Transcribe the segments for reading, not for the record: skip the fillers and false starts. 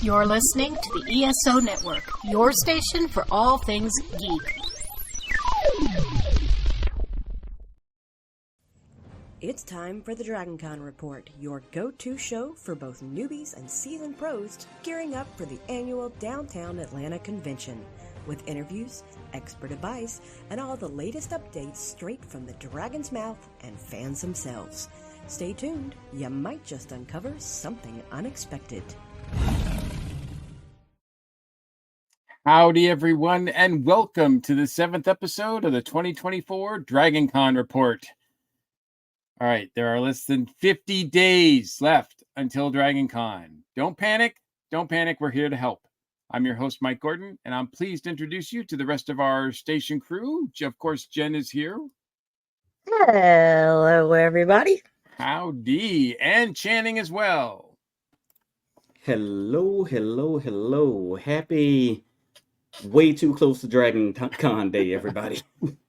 You're listening to the ESO Network, your station for all things geek. It's time for the DragonCon Report, your go-to show for both newbies and seasoned pros gearing up for the annual Downtown Atlanta Convention, with interviews, expert advice, and all the latest updates straight from the dragon's mouth and fans themselves. Stay tuned, you might just uncover something unexpected. Howdy, everyone, and welcome to the 7th episode of the 2024 DragonCon Report. All right, there are less than 50 days left until DragonCon. Don't panic. Don't panic. We're here to help. I'm your host, Mike Gordon, and I'm pleased to introduce you to the rest of our station crew. Of course, Jen is here. Hello, everybody. Howdy. And Channing as well. Hello, hello, hello. Happy way too close to DragonCon Day, everybody.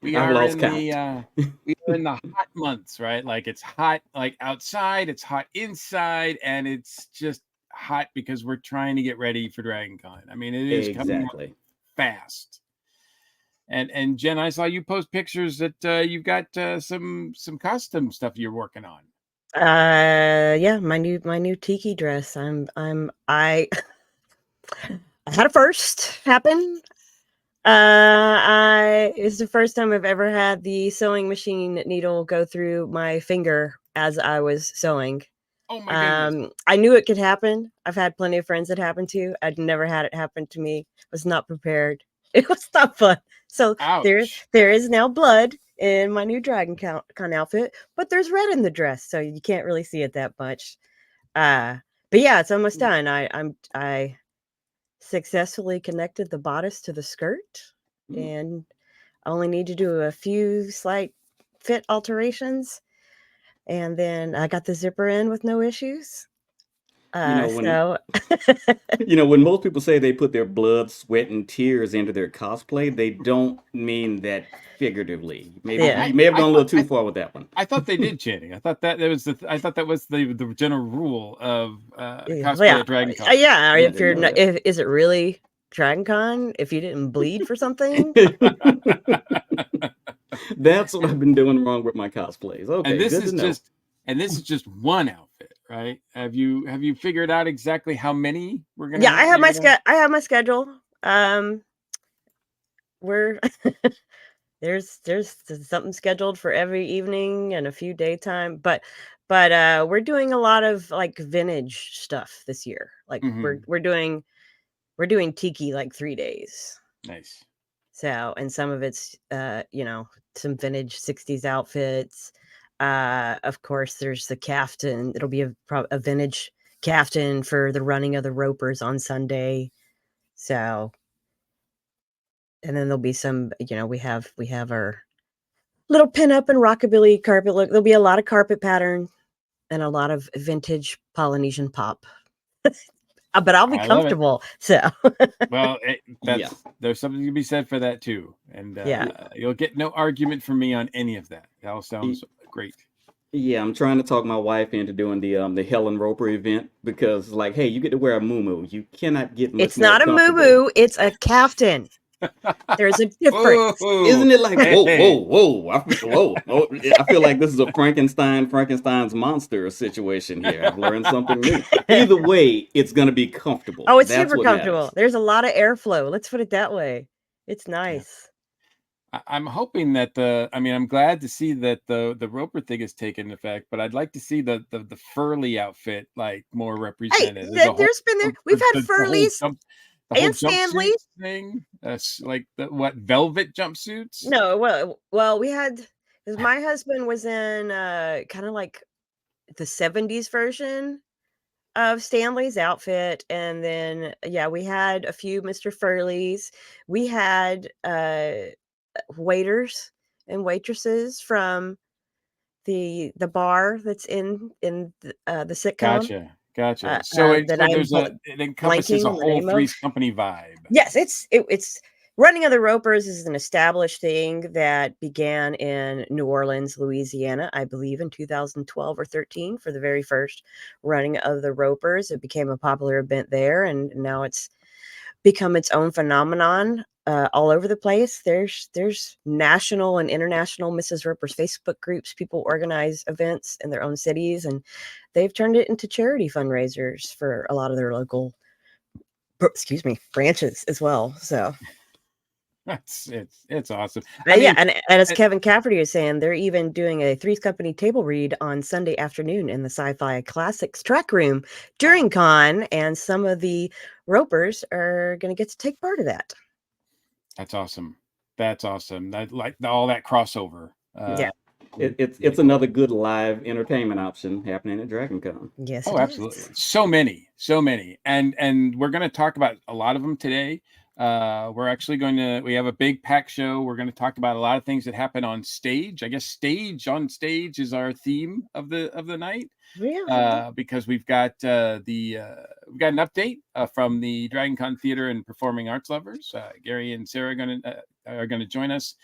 We are in the hot months, right? Like it's hot like outside, it's hot inside, and it's just hot because we're trying to get ready for DragonCon. I mean, it is coming up fast. And Jen, I saw you post pictures that you've got some custom stuff you're working on. Yeah, my new tiki dress. I had a first happen. It's the first time I've ever had the sewing machine needle go through my finger as I was sewing. Oh my goodness. I knew it could happen. I've had plenty of friends that happened to. I'd never had it happen to me. Was not prepared. It was not fun. So there is now blood in my new DragonCon outfit, but there's red in the dress, so you can't really see it that much. But yeah, it's almost done. I successfully connected the bodice to the skirt, and I only need to do a few slight fit alterations, and then I got the zipper in with no issues. When most people say they put their blood, sweat, and tears into their cosplay, they don't mean that figuratively. Maybe you may have gone a little too far with that one. I thought they did, Channing. I thought that was the general rule of cosplay at DragonCon. Is it really DragonCon if you didn't bleed for something? That's what I've been doing wrong with my cosplays. Okay, and this is just one outfit, right? Have you figured out exactly how many we're gonna? Yeah, I have my schedule. We're there's something scheduled for every evening and a few daytime, but we're doing a lot of like vintage stuff this year. Like we're doing tiki like 3 days. Nice. So, and some of it's some vintage 60s outfits. Of course, there's the caftan. It'll be a vintage caftan for the running of the ropers on Sunday. So, and then there'll be some, we have our little pinup and rockabilly carpet look. There'll be a lot of carpet pattern and a lot of vintage Polynesian pop. But I'll be comfortable. So, well, there's something to be said for that too. And you'll get no argument from me on any of that. That all sounds great. Yeah, I'm trying to talk my wife into doing the Helen Roper event because, like, hey, you get to wear a muumuu. You cannot get much. It's not a muumuu. It's a caftan. There's a difference. Isn't it like whoa? I feel like this is a Frankenstein's monster situation here. I've learned something new. Either way, it's gonna be comfortable. Oh, it's super comfortable. Matters. There's a lot of airflow. Let's put it that way. It's nice. Yeah. I'm hoping that I'm glad to see that the Roper thing has taken effect, but I'd like to see the Furley outfit like more represented. We've had Furleys. And Stanley thing, like velvet jumpsuits. No, well, we had because my husband was in kind of like the 70s version of Stanley's outfit, and then we had a few Mr. Furleys. We had waiters and waitresses from the bar that's in the sitcom. Gotcha. So it encompasses a whole Three's Company vibe. Yes, it's Running of the Ropers is an established thing that began in New Orleans, Louisiana, I believe in 2012 or 13 for the very first running of the Ropers. It became a popular event there, and now it's become its own phenomenon all over the place. There's national and international Mrs. Roper's Facebook groups. People organize events in their own cities, and they've turned it into charity fundraisers for a lot of their local, branches as well. So it's awesome. And as Kevin Cafferty is saying, they're even doing a Three's Company table read on Sunday afternoon in the Sci-Fi Classics track room during con, and some of the Ropers are going to get to take part of that. That's awesome. That like all that crossover. Yeah. It's another good live entertainment option happening at DragonCon. Yes. Oh, absolutely. So many. And we're going to talk about a lot of them today. We're actually we have a big pack show. We're going to talk about a lot of things that happen on stage. I guess on stage is our theme of the night. Yeah. Because we've got an update from the DragonCon Theater and Performing Arts lovers. Gary and Sarah are going to join us.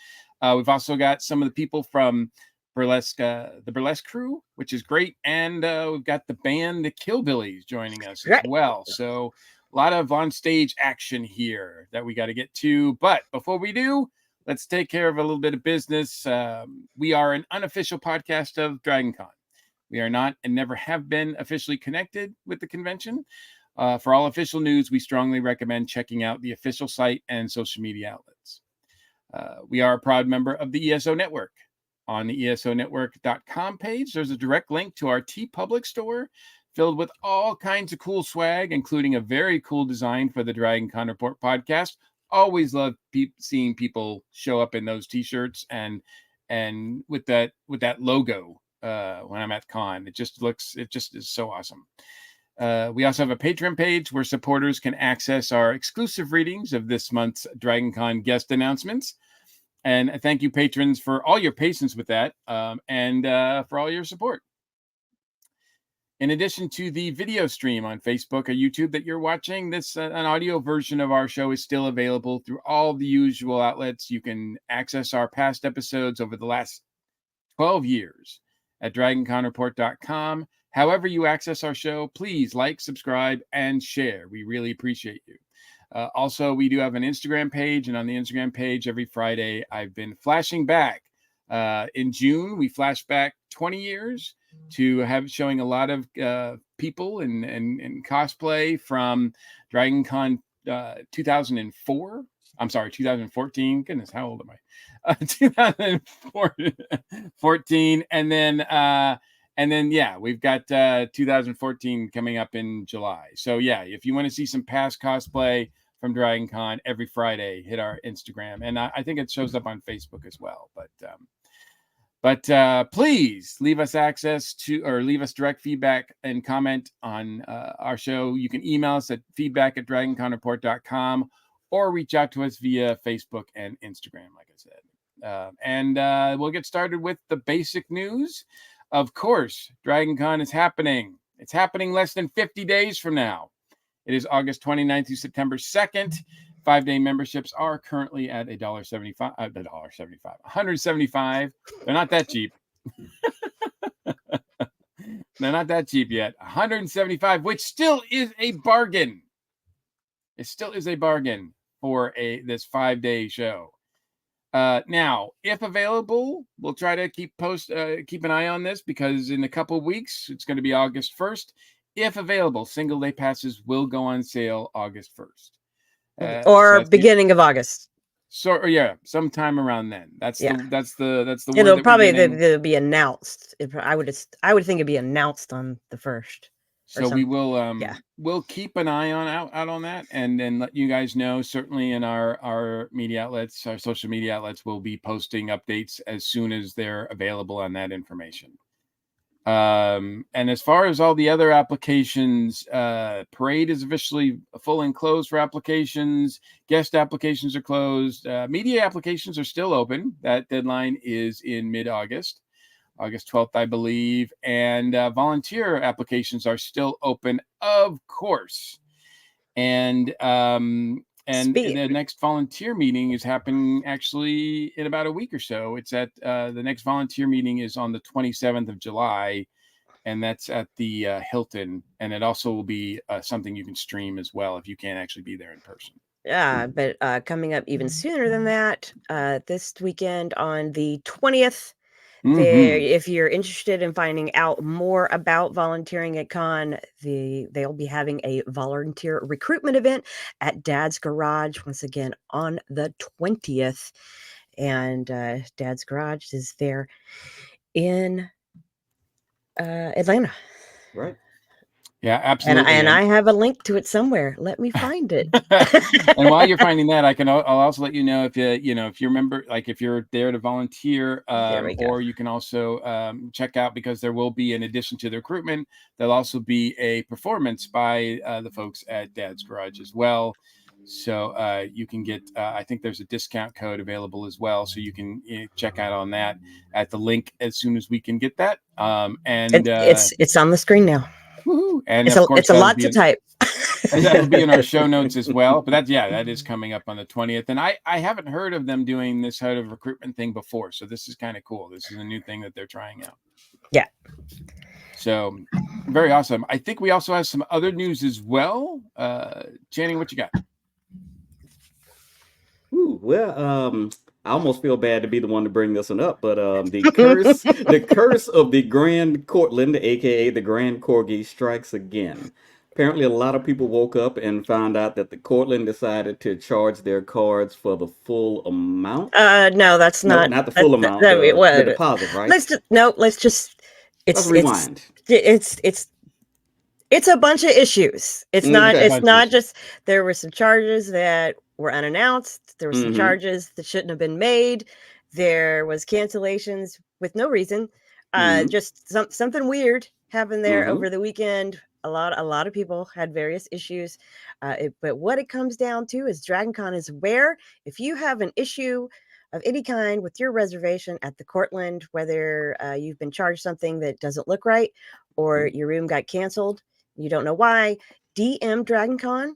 We've also got some of the people from Burlesque, the Burlesque crew, which is great, and we've got the band, the Killbillies, joining us as well. So a lot of on-stage action here that we got to get to. But before we do, let's take care of a little bit of business. We are an unofficial podcast of DragonCon. We are not and never have been officially connected with the convention. For all official news, we strongly recommend checking out the official site and social media outlets. We are a proud member of the ESO Network. On the ESOnetwork.com page, there's a direct link to our TeePublic store filled with all kinds of cool swag, including a very cool design for the DragonCon Report podcast. Always love seeing people show up in those t-shirts and with that logo when I'm at con. It just is so awesome. We also have a Patreon page where supporters can access our exclusive readings of this month's DragonCon guest announcements. And thank you, patrons, for all your patience with that and for all your support. In addition to the video stream on Facebook or YouTube that you're watching, an audio version of our show is still available through all the usual outlets. You can access our past episodes over the last 12 years at DragonConReport.com. However you access our show, please like, subscribe, and share. We really appreciate you. Also, we do have an Instagram page, and on the Instagram page every Friday, I've been flashing back. In June, we flashed back 20 years to showing a lot of people in cosplay from DragonCon 2004. I'm sorry, 2014. Goodness, how old am I? 2014, and then we've got 2014 coming up in July. So yeah, if you want to see some past cosplay from DragonCon every Friday, hit our Instagram, and I think it shows up on Facebook as well. But please leave us leave us direct feedback and comment on our show. You can email us at feedback@dragonconreport.com or reach out to us via Facebook and Instagram, like I said. And we'll get started with the basic news. Of course, DragonCon is happening. It's happening less than 50 days from now. It is August 29th through September 2nd. 5-day memberships are currently at $1.75. $175. They're not that cheap. They're not that cheap yet. $175, which still is a bargain. It still is a bargain for this 5-day show. Now, if available, we'll try to keep an eye on this, because in a couple of weeks, it's going to be August 1st. If available, single-day passes will go on sale August 1st. Or beginning of August. So yeah, sometime around then. That's the It'll probably they'll be announced. I would think it'd be announced on the 1st. So we will we'll keep an eye out on that, and then let you guys know. Certainly in our media outlets, our social media outlets, will be posting updates as soon as they're available on that information. And as far as all the other applications, Parade is officially full and closed for applications. Guest applications are closed. Media applications are still open. That deadline is in mid-August, August 12th, I believe. And volunteer applications are still open, of course. And And the next volunteer meeting is happening actually in about a week or so. It's at the next volunteer meeting is on the 27th of July, and that's at the Hilton. And it also will be something you can stream as well if you can't actually be there in person. Yeah, but coming up even sooner than that, this weekend on the 20th, if you're interested in finding out more about volunteering at con, they'll be having a volunteer recruitment event at Dad's Garage once again on the 20th. And Dad's Garage is there in Atlanta. Right. Yeah, absolutely. And I have a link to it somewhere. Let me find it. And while you're finding that, I'll also let you know if you remember, like if you're there to volunteer, or you can also check out, because there will be, in addition to the recruitment, there'll also be a performance by the folks at Dad's Garage as well. So you can get, I think there's a discount code available as well, so you can check out on that at the link as soon as we can get that. And it's on the screen now. Woo-hoo. And it's a lot to type. That'll be in our show notes as well. But that is coming up on the 20th. And I haven't heard of them doing this sort of recruitment thing before. So this is kind of cool. This is a new thing that they're trying out. Yeah. So very awesome. I think we also have some other news as well. Channing, what you got? Ooh, well, I almost feel bad to be the one to bring this one up, but the curse of the Grand Cortland, aka the Grand Corgi, strikes again. Apparently, a lot of people woke up and found out that the Cortland decided to charge their cards for the full amount. No, that's not the full amount. The deposit, right? Let's rewind. It's a bunch of issues. It's not just, there were some charges that were unannounced. There were some charges that shouldn't have been made. There was cancellations with no reason. Just something weird happened there over the weekend. A lot of people had various issues. But what it comes down to is DragonCon is aware. If you have an issue of any kind with your reservation at the Cortland, whether you've been charged something that doesn't look right, or your room got canceled, you don't know why, DM DragonCon.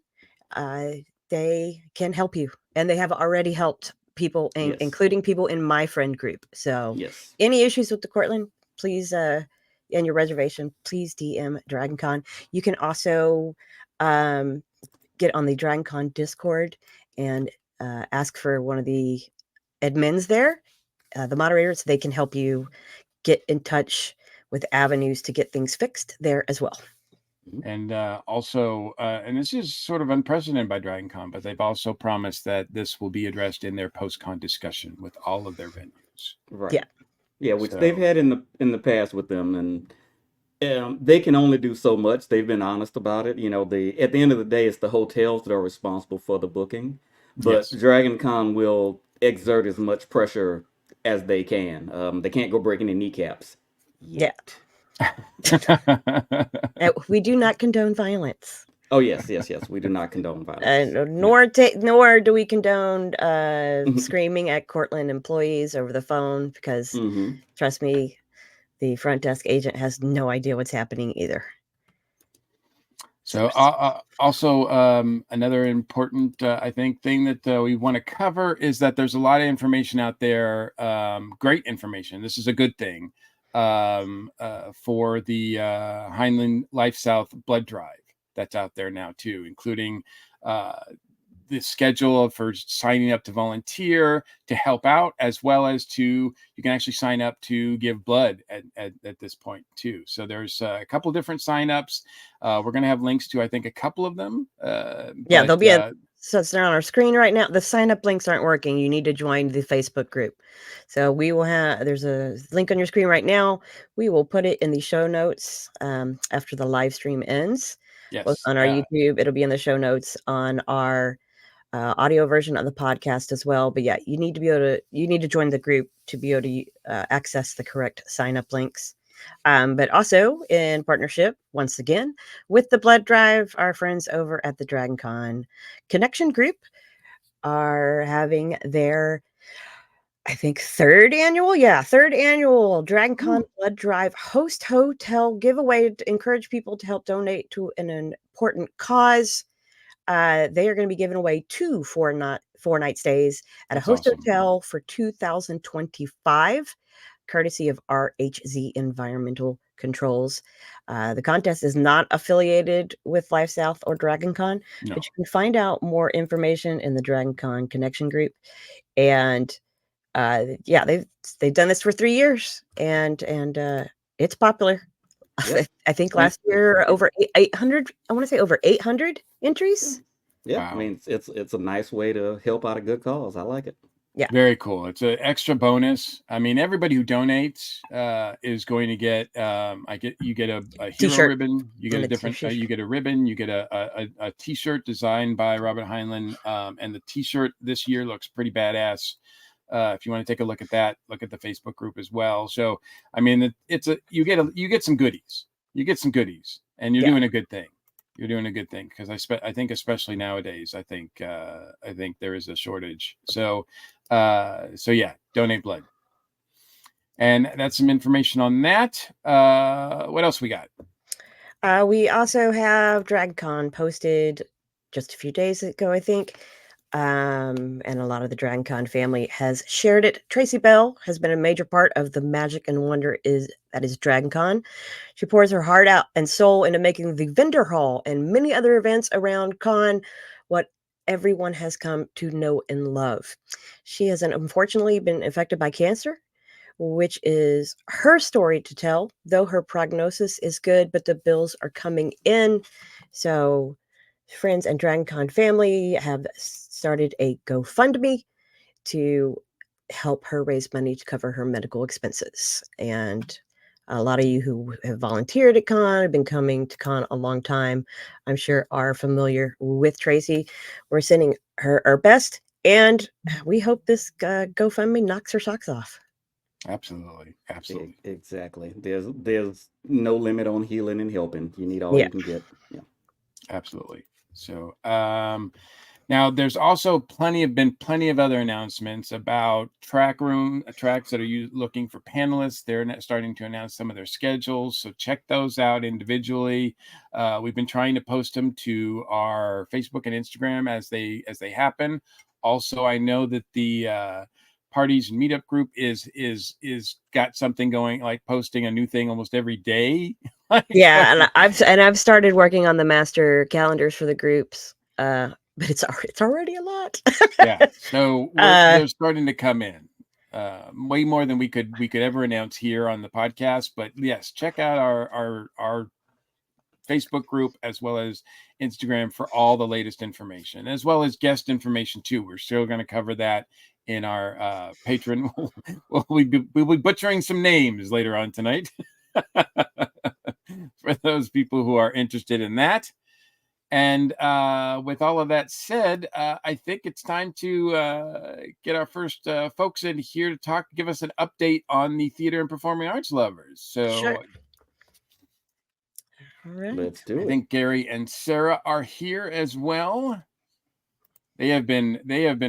They can help you, and they have already helped people, including people in my friend group. So any issues with the Cortland, please, and your reservation, please DM DragonCon. You can also get on the DragonCon Discord and ask for one of the admins there, the moderators. They can help you get in touch with avenues to get things fixed there as well. And also, and this is sort of unprecedented by DragonCon, but they've also promised that this will be addressed in their post-con discussion with all of their venues. Right. Yeah, which they've had in the past with them, and they can only do so much. They've been honest about it. At the end of the day, it's the hotels that are responsible for the booking, but DragonCon will exert as much pressure as they can. They can't go breaking any kneecaps yet. We do not condone violence. Oh yes, we do not condone violence. Nor do we condone screaming at Cortland employees over the phone, because trust me, the front desk agent has no idea what's happening either. So also another important I think thing that we want to cover is that there's a lot of information out there, great information. This is a good thing. For the Heinlein Life South blood drive that's out there now too, including the schedule for signing up to volunteer, to help out, as well as you can actually sign up to give blood at this point too. So there's a couple different signups. We're going to have links to, I think, a couple of them. There'll be so it's on our screen right now. The sign up links aren't working. You need to join the Facebook group. So we will there's a link on your screen right now. We will put it in the show notes after the live stream ends. Yes. On our YouTube, it'll be in the show notes on our audio version of the podcast as well. But yeah, you need to join the group to be able to access the correct sign up links. But also in partnership, once again, with the blood drive, our friends over at the DragonCon Connection Group are having their, I think, third annual DragonCon blood drive host hotel giveaway to encourage people to help donate to an important cause. they are going to be giving away 2 4-night stays at a host hotel for 2025, courtesy of RHZ Environmental Controls. The contest is not affiliated with Life South or DragonCon, but you can find out more information in the DragonCon connection group. And yeah, they've done this for 3 years, and it's popular. Yep. I think last year over 800. I want to say over 800 entries. Yeah, wow. I mean it's a nice way to help out a good cause. I like it. Yeah, very cool. It's an extra bonus. I mean, everybody who donates is going to get. You get a hero T-shirt. Ribbon. You get a different. You get a ribbon. You get a T-shirt designed by Robert Heinlein, and the T-shirt this year looks pretty badass. If you want to take a look at that, look at the Facebook group as well. So, I mean, you get some goodies. You get some goodies, and you're doing a good thing. You're doing a good thing because I think especially nowadays, I think there is a shortage. So yeah, donate blood, and that's some information on that. What else we got? We also have DragonCon posted just a few days ago, I think. And a lot of the DragonCon family has shared it. Tracy Bell has been a major part of the magic and wonder that is DragonCon. She pours her heart out and soul into making the vendor hall and many other events around con what everyone has come to know and love. She has unfortunately been affected by cancer, which is her story to tell, though her prognosis is good, but the bills are coming in. So friends and DragonCon family have started a GoFundMe to help her raise money to cover her medical expenses. And a lot of you who have volunteered at con, have been coming to con a long time, I'm sure are familiar with Tracy. We're sending her our best, and we hope this GoFundMe knocks her socks off. Absolutely. Exactly. There's no limit on healing and helping. You need all you can get. Yeah. Absolutely. So now there's also plenty of other announcements about tracks that are looking for panelists. They're starting to announce some of their schedules, so check those out individually. We've been trying to post them to our Facebook and Instagram as they happen. Also, I know that the parties and meetup group is got something going, like posting a new thing almost every day. Yeah, and I've started working on the master calendars for the groups, but it's already a lot. Yeah, so they're starting to come in way more than we could ever announce here on the podcast. But yes, check out our Facebook group as well as Instagram for all the latest information, as well as guest information too. We're still going to cover that in our patron. We'll be butchering some names later on tonight for those people who are interested in that. And with all of that said, I think it's time to get our first folks in here to give us an update on the theater and performing arts lovers. So sure. All right. Let's do it. I think Gary and Sarah are here as well. They have been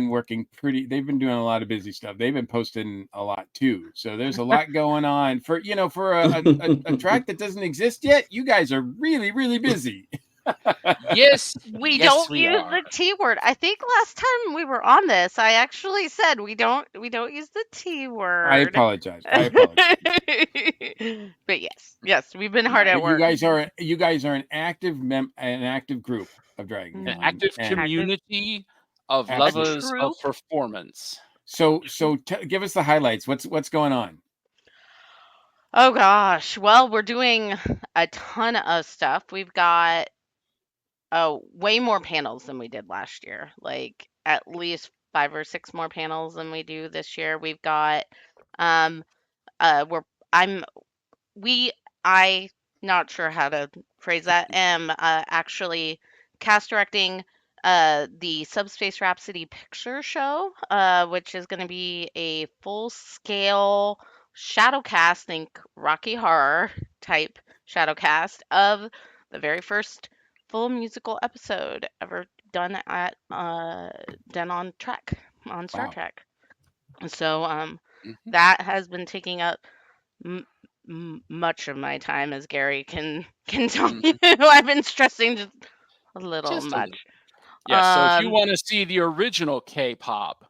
working they've been doing a lot of busy stuff. They've been posting a lot too. So there's a lot going on for a track that doesn't exist yet. You guys are really, really busy. Yes, we don't use the T word. I think last time we were on this, I actually said we don't use the T word. I apologize. But yes, we've been hard at work. You guys are an active group of Dragon. An active community of lovers of performance. So give us the highlights. What's going on? Oh gosh. Well, we're doing a ton of stuff. We've got way more panels than we did last year. Like at least 5 or 6 more panels than we do this year. We've got I'm not sure how to phrase that. Am actually cast directing the Subspace Rhapsody picture show, which is going to be a full-scale shadowcast, think Rocky Horror type shadowcast of the very first full musical episode ever done on Star Trek. So that has been taking up much of my time, as Gary can tell you. I've been stressing just a little much. Yeah, so if you want to see the original K-pop,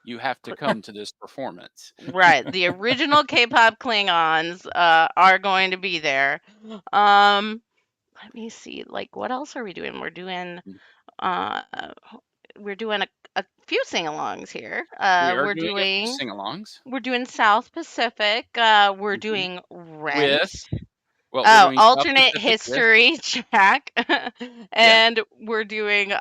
you have to come to this performance. Right. The original K-pop Klingons are going to be there. Let me see. Like, what else are we doing? We're doing a few sing-alongs here. We are doing a few sing-alongs. We're doing South Pacific. We're doing Rent. We're doing alternate history track. And we're doing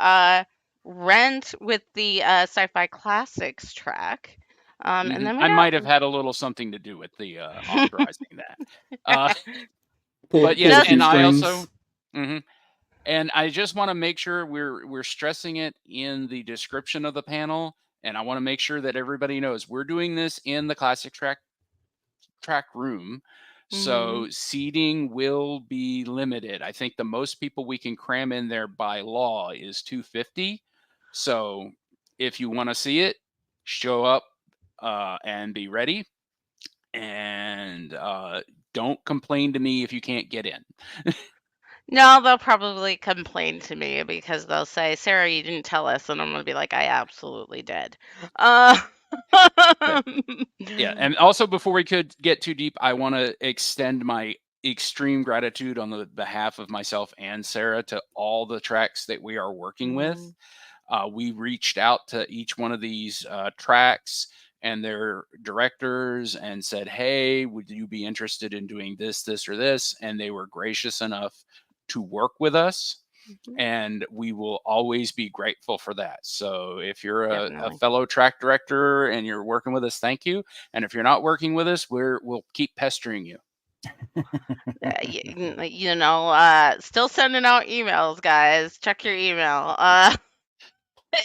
Rent with the Sci-Fi Classics track. And then I might have had a little something to do with the authorizing that. But yes, and I also and I just want to make sure we're stressing it in the description of the panel, and I want to make sure that everybody knows we're doing this in the classic track room. So seating will be limited. I think the most people we can cram in there by law is 250. So if you want to see it, show up and be ready. And don't complain to me if you can't get in. No, they'll probably complain to me because they'll say, Sarah, you didn't tell us. And I'm going to be like, I absolutely did. Yeah. And also, before we could get too deep, I want to extend my extreme gratitude on the behalf of myself and Sarah to all the tracks that we are working with. We reached out to each one of these tracks and their directors and said, hey, would you be interested in doing this, or this? And they were gracious enough to work with us. And we will always be grateful for that. So if you're a fellow track director and you're working with us, thank you. And if you're not working with us, we'll keep pestering you. Still sending out emails, guys. Check your email.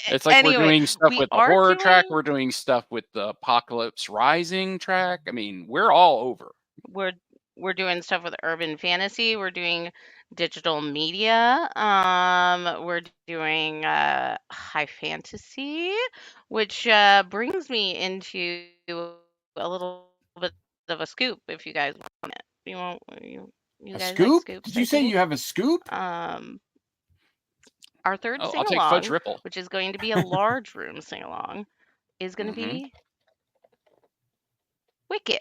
It's like we're doing stuff with the horror track. We're doing stuff with the Apocalypse Rising track. I mean, we're all over. We're doing stuff with urban fantasy. We're doing digital media. We're doing high fantasy, which brings me into a little bit of a scoop. If you guys want it, you guys scoop? like scoops? Did you say you have a scoop? Our third sing-along, which is going to be a large room sing-along, is going to be Wicked.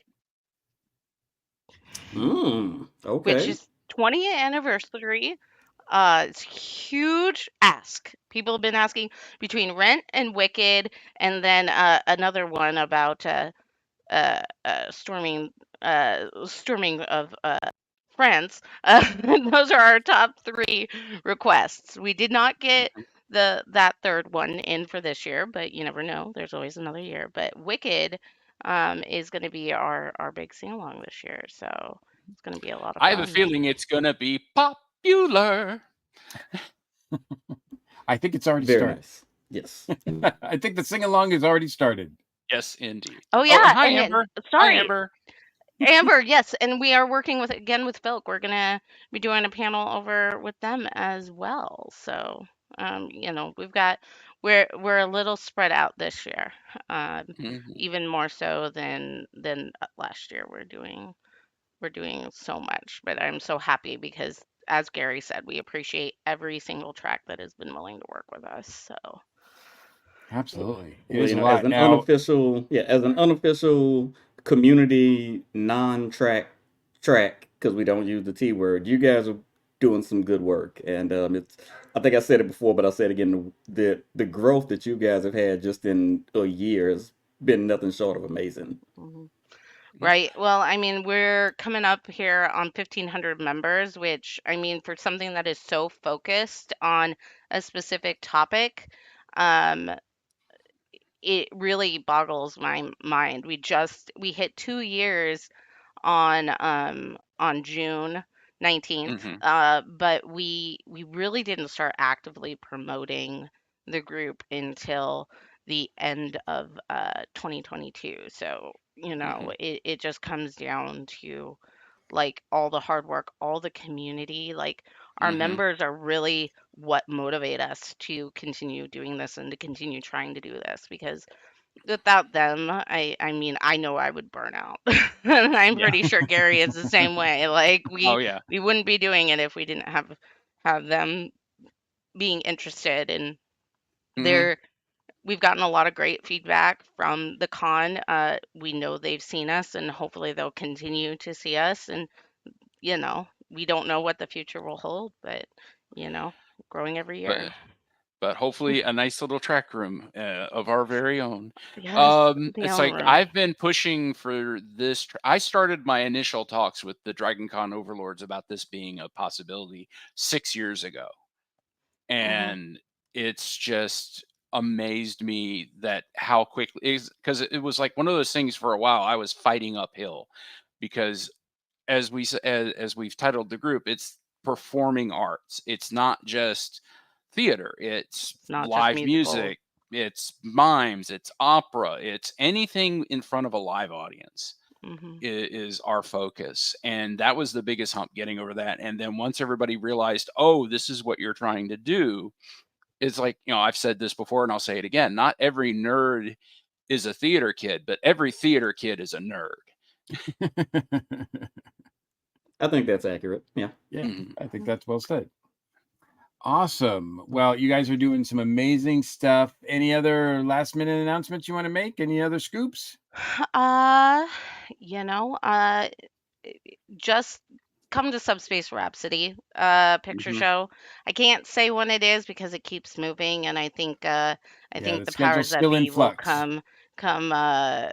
Okay. Which is 20th anniversary. It's huge ask. People have been asking between Rent and Wicked, and then another one about storming of France. Those are our top 3 requests. We did not get that third one in for this year, but you never know. There's always another year. But Wicked is going to be our big sing-along this year, so it's going to be a lot of fun. I have a feeling it's going to be popular. I think it's already started. Nice. Yes. I think the sing-along has already started. Yes, indeed. Oh, yeah. Hi, Amber. Sorry. Hi, Amber. Amber, yes. And we are working with Filk. We're going to be doing a panel over with them as well. So, we're a little spread out this year, even more so than last year. We're doing so much, but I'm so happy because, as Gary said, we appreciate every single track that has been willing to work with us. So, absolutely, as an unofficial community non-track because we don't use the T word. You guys are doing some good work, and I think I said it before, but I'll say it again. The growth that you guys have had just in a year has been nothing short of amazing. Right. Well, I mean, we're coming up here on 1,500 members, which, I mean, for something that is so focused on a specific topic, it really boggles my mind. We hit 2 years on June 19th, but we really didn't start actively promoting the group until the end of 2022. So, it just comes down to like all the hard work, all the community, like our members are really what motivate us to continue doing this and to continue trying to do this, because without them, I mean, I know I would burn out. And I'm pretty sure Gary is the same way. Like we wouldn't be doing it if we didn't have them being interested in We've gotten a lot of great feedback from the con. We know they've seen us, and hopefully they'll continue to see us. And we don't know what the future will hold, but growing every year. But hopefully a nice little track room of our very own. Yes, it's like room. I've been pushing for this. I started my initial talks with the Dragon Con overlords about this being a possibility 6 years ago. And it's just amazed me that how quickly, because it was like one of those things for a while I was fighting uphill, because as we've titled the group, it's performing arts. It's not just theater. It's not live music. It's mimes. It's opera. It's anything in front of a live audience is our focus. And that was the biggest hump, getting over that. And then once everybody realized, oh, this is what you're trying to do, it's like, I've said this before and I'll say it again. Not every nerd is a theater kid, but every theater kid is a nerd. I think that's accurate. Yeah. Yeah. I think that's well said. Awesome. Well, you guys are doing some amazing stuff. Any other last minute announcements you want to make? Any other scoops? Just come to Subspace Rhapsody picture show. I can't say when it is because it keeps moving, and I think the powers that be will come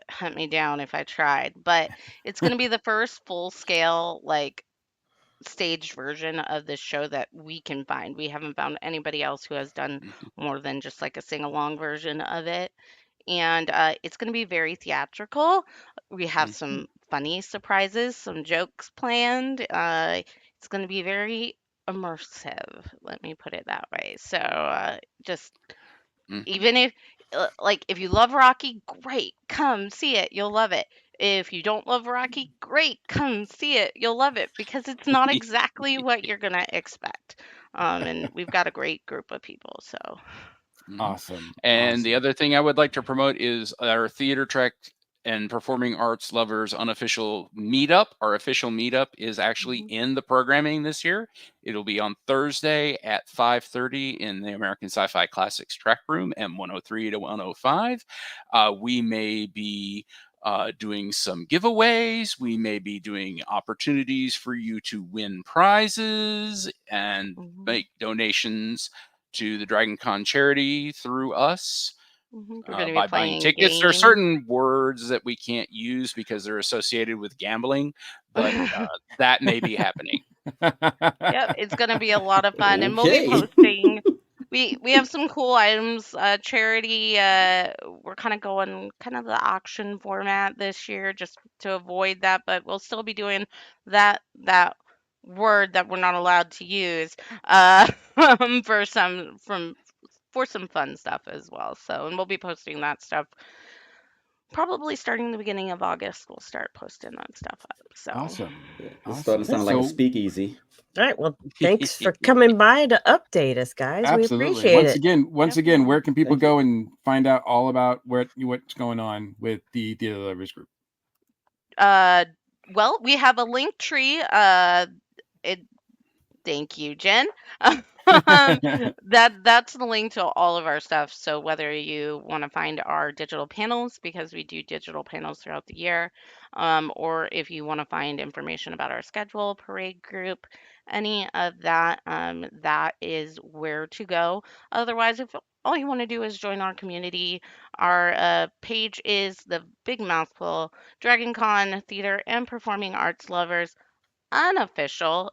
hunt me down if I tried. But it's going to be the first full scale staged version of this show that we can find. We haven't found anybody else who has done more than just like a sing-along version of it. And it's going to be very theatrical. We have some funny surprises, some jokes planned. It's going to be very immersive, let me put it that way. So just even if you love Rocky, great, come see it, you'll love it. If you don't love Rocky, great, come see it, you'll love it, because it's not exactly what you're gonna expect. And we've got a great group of people, so awesome. And the other thing I would like to promote is our Theater Trek and Performing Arts Lovers unofficial meetup. Our official meetup is actually in the programming this year. It'll be on Thursday at 5:30 in the American Sci-Fi Classics Track Room, M103 to 105. We may be doing some giveaways. We may be doing opportunities for you to win prizes and make donations to the Dragon Con charity through us. By buying tickets. games. There are certain words that we can't use because they're associated with gambling, but that may be happening. Yep, it's going to be a lot of fun. And we'll be posting. We have some cool items. Charity, we're kind of going the auction format this year just to avoid that, but we'll still be doing that word that we're not allowed to use for some fun stuff as well. So, and we'll be posting that stuff probably starting the beginning of August. We'll start posting that stuff up. So awesome. It's starting to sound like a speakeasy. All right. Well, thanks for coming by to update us, guys. Absolutely. We appreciate it. Once again, where can people go and find out all about what's going on with the Theater Lovers group? Well, we have a link tree. Thank you, Jen. That's the link to all of our stuff. So whether you want to find our digital panels, because we do digital panels throughout the year, or if you want to find information about our schedule, parade group, any of that, that is where to go. Otherwise, if all you want to do is join our community, our page is the big mouthful, Dragon Con Theater and Performing Arts Lovers. Unofficial.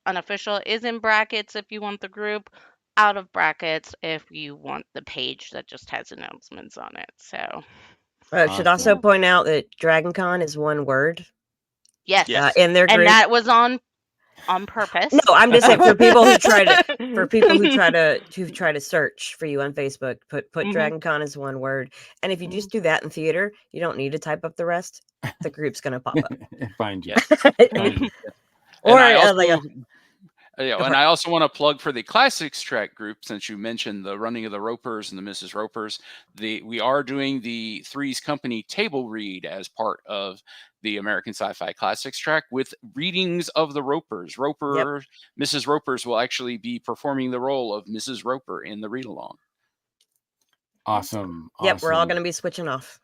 Unofficial is in brackets if you want the group. Out of brackets if you want the page that just has announcements on it. So I should also point out that DragonCon is one word. Yes. In their group. And that was on purpose. No, I'm just saying for people who try to search for you on Facebook, put DragonCon as one word. And if you just do that in theater, you don't need to type up the rest. The group's gonna pop up. Find you. Or and I also want to plug for the Classics Track group, since you mentioned the Running of the Ropers and the Mrs. Ropers. We are doing the Three's Company table read as part of the American Sci-Fi Classics Track with readings of the Ropers. Mrs. Ropers will actually be performing the role of Mrs. Roper in the read-along. Awesome. Yep, we're all going to be switching off.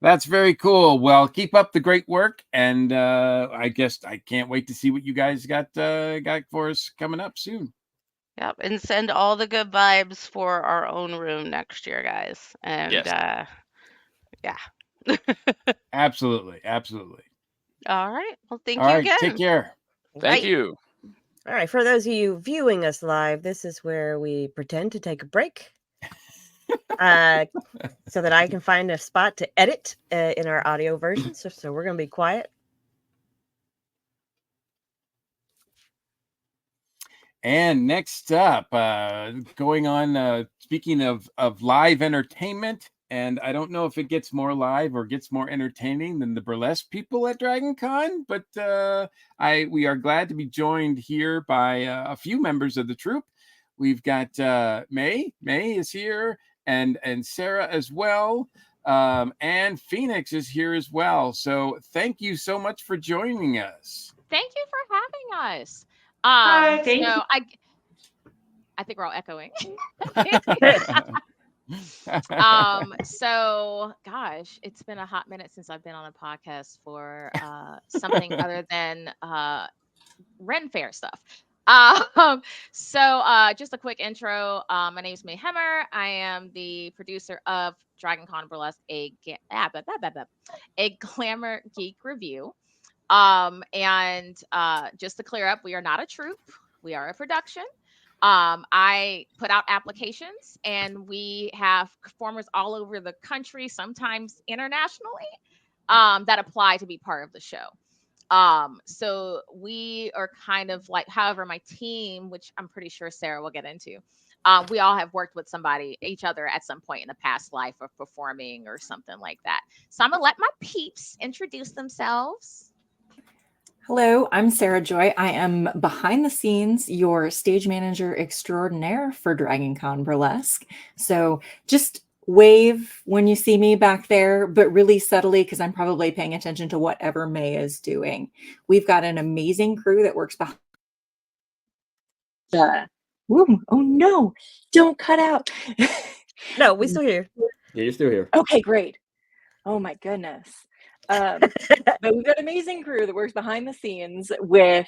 That's very cool. Well, keep up the great work, and I guess I can't wait to see what you guys got for us coming up soon. Yep, and send all the good vibes for our own room next year, guys. And Yes. Yeah. Absolutely. All right. Well, thank All you right, again. take care. Thank you. All right, for those of you viewing us live, this is where we pretend to take a break. So that I can find a spot to edit in our audio version. So we're going to be quiet. And next up, going on, speaking of live entertainment, and I don't know if it gets more live or gets more entertaining than the burlesque people at Dragon Con, but we are glad to be joined here by a few members of the troupe. We've got May is here, and Sarah as well, and Phoenix is here as well. So thank you so much for joining us. Thank you for having us. Hi, thank so you. I think we're all echoing. So gosh, it's been a hot minute since I've been on a podcast for something other than Ren Fair stuff. So just a quick intro. My name is May Hemmer. I am the producer of Dragon Con Burlesque, a glamour geek review. And just to clear up, we are not a troupe. We are a production. I put out applications, and we have performers all over the country, sometimes internationally, that apply to be part of the show. So we are kind of like, however, my team, which I'm pretty sure Sarah will get into, we all have worked with each other at some point in the past life of performing or something like that. So I'm gonna let my peeps introduce themselves. Hello, I'm Sarah Joy. I am behind the scenes your stage manager extraordinaire for Dragon Con Burlesque. So just wave when you see me back there, but really subtly, because I'm probably paying attention to whatever May is doing. We've got an amazing crew that works behind oh no, don't cut out. No, we still here. Yeah, you're still here. Okay, great. Oh my goodness. But we've got an amazing crew that works behind the scenes with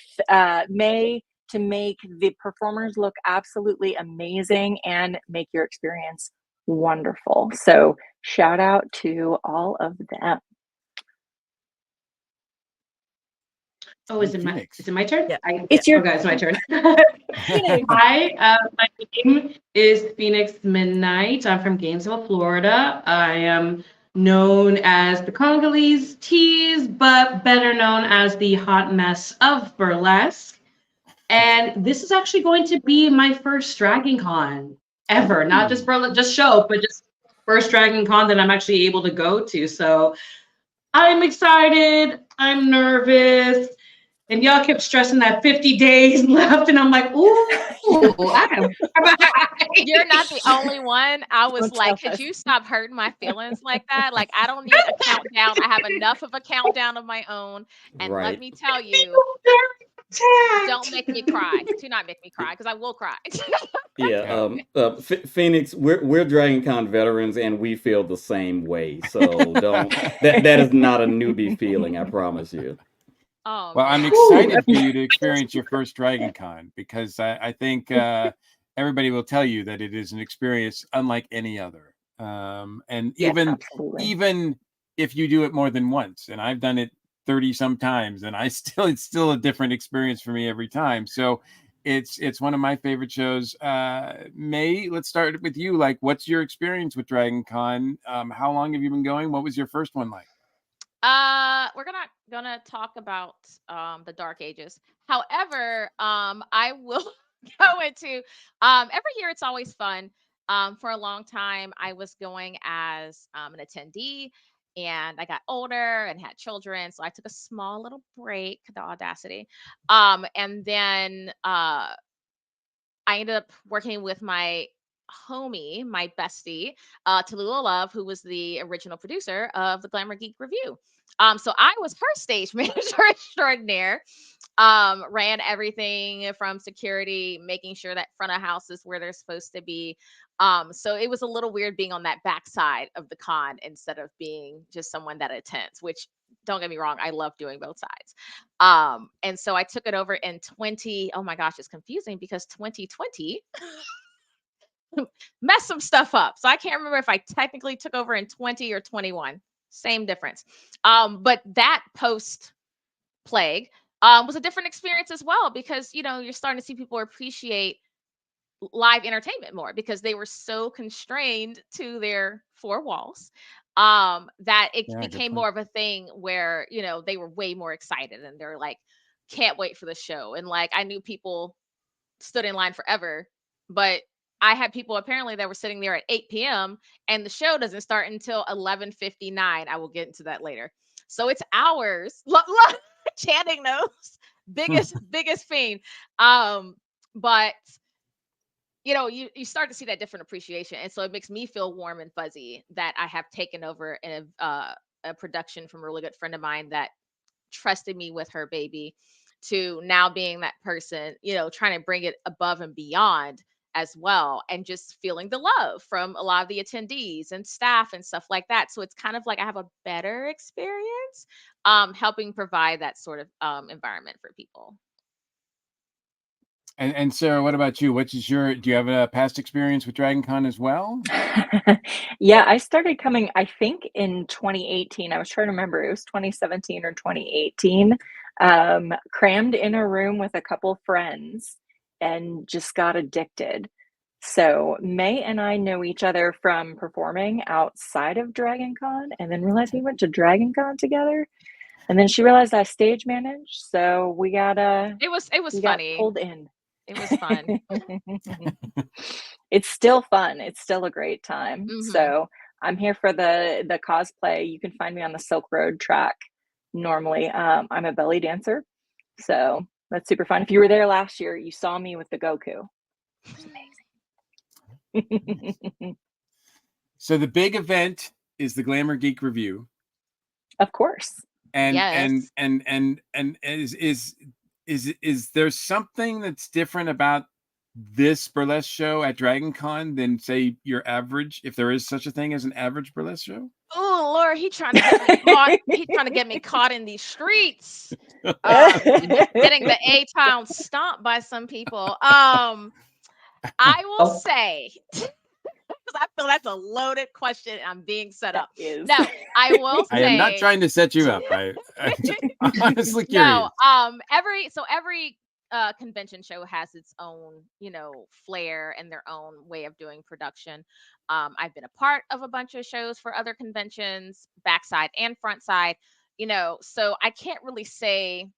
May to make the performers look absolutely amazing and make your experience wonderful. So shout out to all of them. Oh, is it my turn? Yeah. It's your it's my turn. Hi, my name is Phoenix Midnight. I'm from Gainesville, Florida. I am known as the Congolese Tease, but better known as the hot mess of burlesque. And this is actually going to be my first Dragon Con ever, not just show, but just first Dragon Con that I'm actually able to go to. So I'm excited, I'm nervous, and y'all kept stressing that 50 days left, and I'm like, ooh, You're not the only one. I was like, could you stop hurting my feelings like that? Like, I don't need a countdown. I have enough of a countdown of my own. And let me tell you, don't make me cry. Do not make me cry, because I will cry. Yeah, Phoenix, we're Dragon Con veterans, and we feel the same way. So that is not a newbie feeling, I promise you. Oh, well, I'm excited for you to experience your first Dragon Con, because I think everybody will tell you that it is an experience unlike any other. And yes, even if you do it more than once, and I've done it 30 some times, and it's still a different experience for me every time. So it's one of my favorite shows. May, let's start with you. Like, what's your experience with Dragon Con? How long have you been going? What was your first one like? We're gonna talk about the Dark Ages. However, I will go into every year. It's always fun. For a long time, I was going as an attendee, and I got older and had children, so I took a small little break. The audacity. And then I ended up working with my homie, my bestie, Tallulah Love, who was the original producer of the Glamour Geek Review. So I was her stage manager extraordinaire. Ran everything from security, making sure that front of house is where they're supposed to be. So it was a little weird being on that backside of the con instead of being just someone that attends, which don't get me wrong, I love doing both sides. And so I took it over in oh my gosh, it's confusing because 2020 messed some stuff up. So I can't remember if I technically took over in 20 or 21. Same difference. But that post plague was a different experience as well, because you're starting to see people appreciate live entertainment more because they were so constrained to their four walls that it became more of a thing where they were way more excited and they're like, can't wait for the show. And like, I knew people stood in line forever, but I had people apparently that were sitting there at 8 p.m. and the show doesn't start until 11:59. I will get into that later. So it's hours. Chanting those biggest fiend. But you start to see that different appreciation, and so it makes me feel warm and fuzzy that I have taken over in a production from a really good friend of mine that trusted me with her baby, to now being that person, trying to bring it above and beyond as well, and just feeling the love from a lot of the attendees and staff and stuff like that. So it's kind of like I have a better experience helping provide that sort of environment for people. And Sarah, what about you? Do you have a past experience with DragonCon as well? Yeah, I started coming, I think in 2018. I was trying to remember, it was 2017 or 2018. Crammed in a room with a couple friends and just got addicted. So May and I know each other from performing outside of DragonCon, and then realized we went to DragonCon together. And then she realized I stage managed, so we got it was funny. Got pulled in. It was fun. It's still fun. It's still a great time. Mm-hmm. So I'm here for the cosplay. You can find me on the Silk Road track. Normally, I'm a belly dancer, so that's super fun. If you were there last year, you saw me with the Goku. It was amazing. So the big event is the Glamour Geek Review, of course. And yes. and is there something that's different about this burlesque show at DragonCon than say your average, if there is such a thing as an average burlesque show? Oh Lord, he's trying to get me caught. He's trying to get me caught in these streets. Getting the A-Town stomped by some people. I will say, because I feel that's a loaded question and I'm being set up. No, I will say. I am not trying to set you up. I'm honestly curious. No, every convention show has its own, flair and their own way of doing production. I've been a part of a bunch of shows for other conventions, backside and front side, so I can't really say,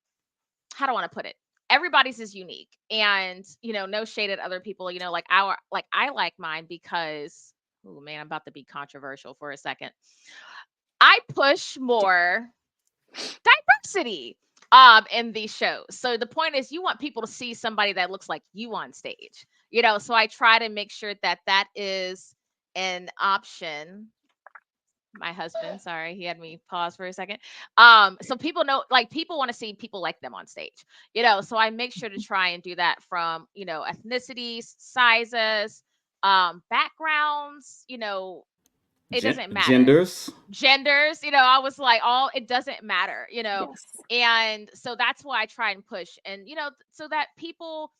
how do I want to put it? Everybody's is unique, and no shade at other people, I like mine because, oh man, I'm about to be controversial for a second. I push more diversity in these shows. So the point is, you want people to see somebody that looks like you on stage, so I try to make sure that is an option. My husband, sorry, he had me pause for a second. So people know, people want to see people like them on stage, so I make sure to try and do that from, ethnicities, sizes, backgrounds, it doesn't matter. Genders, I was like, it doesn't matter, Yes. And so that's why I try and push, and, so that people,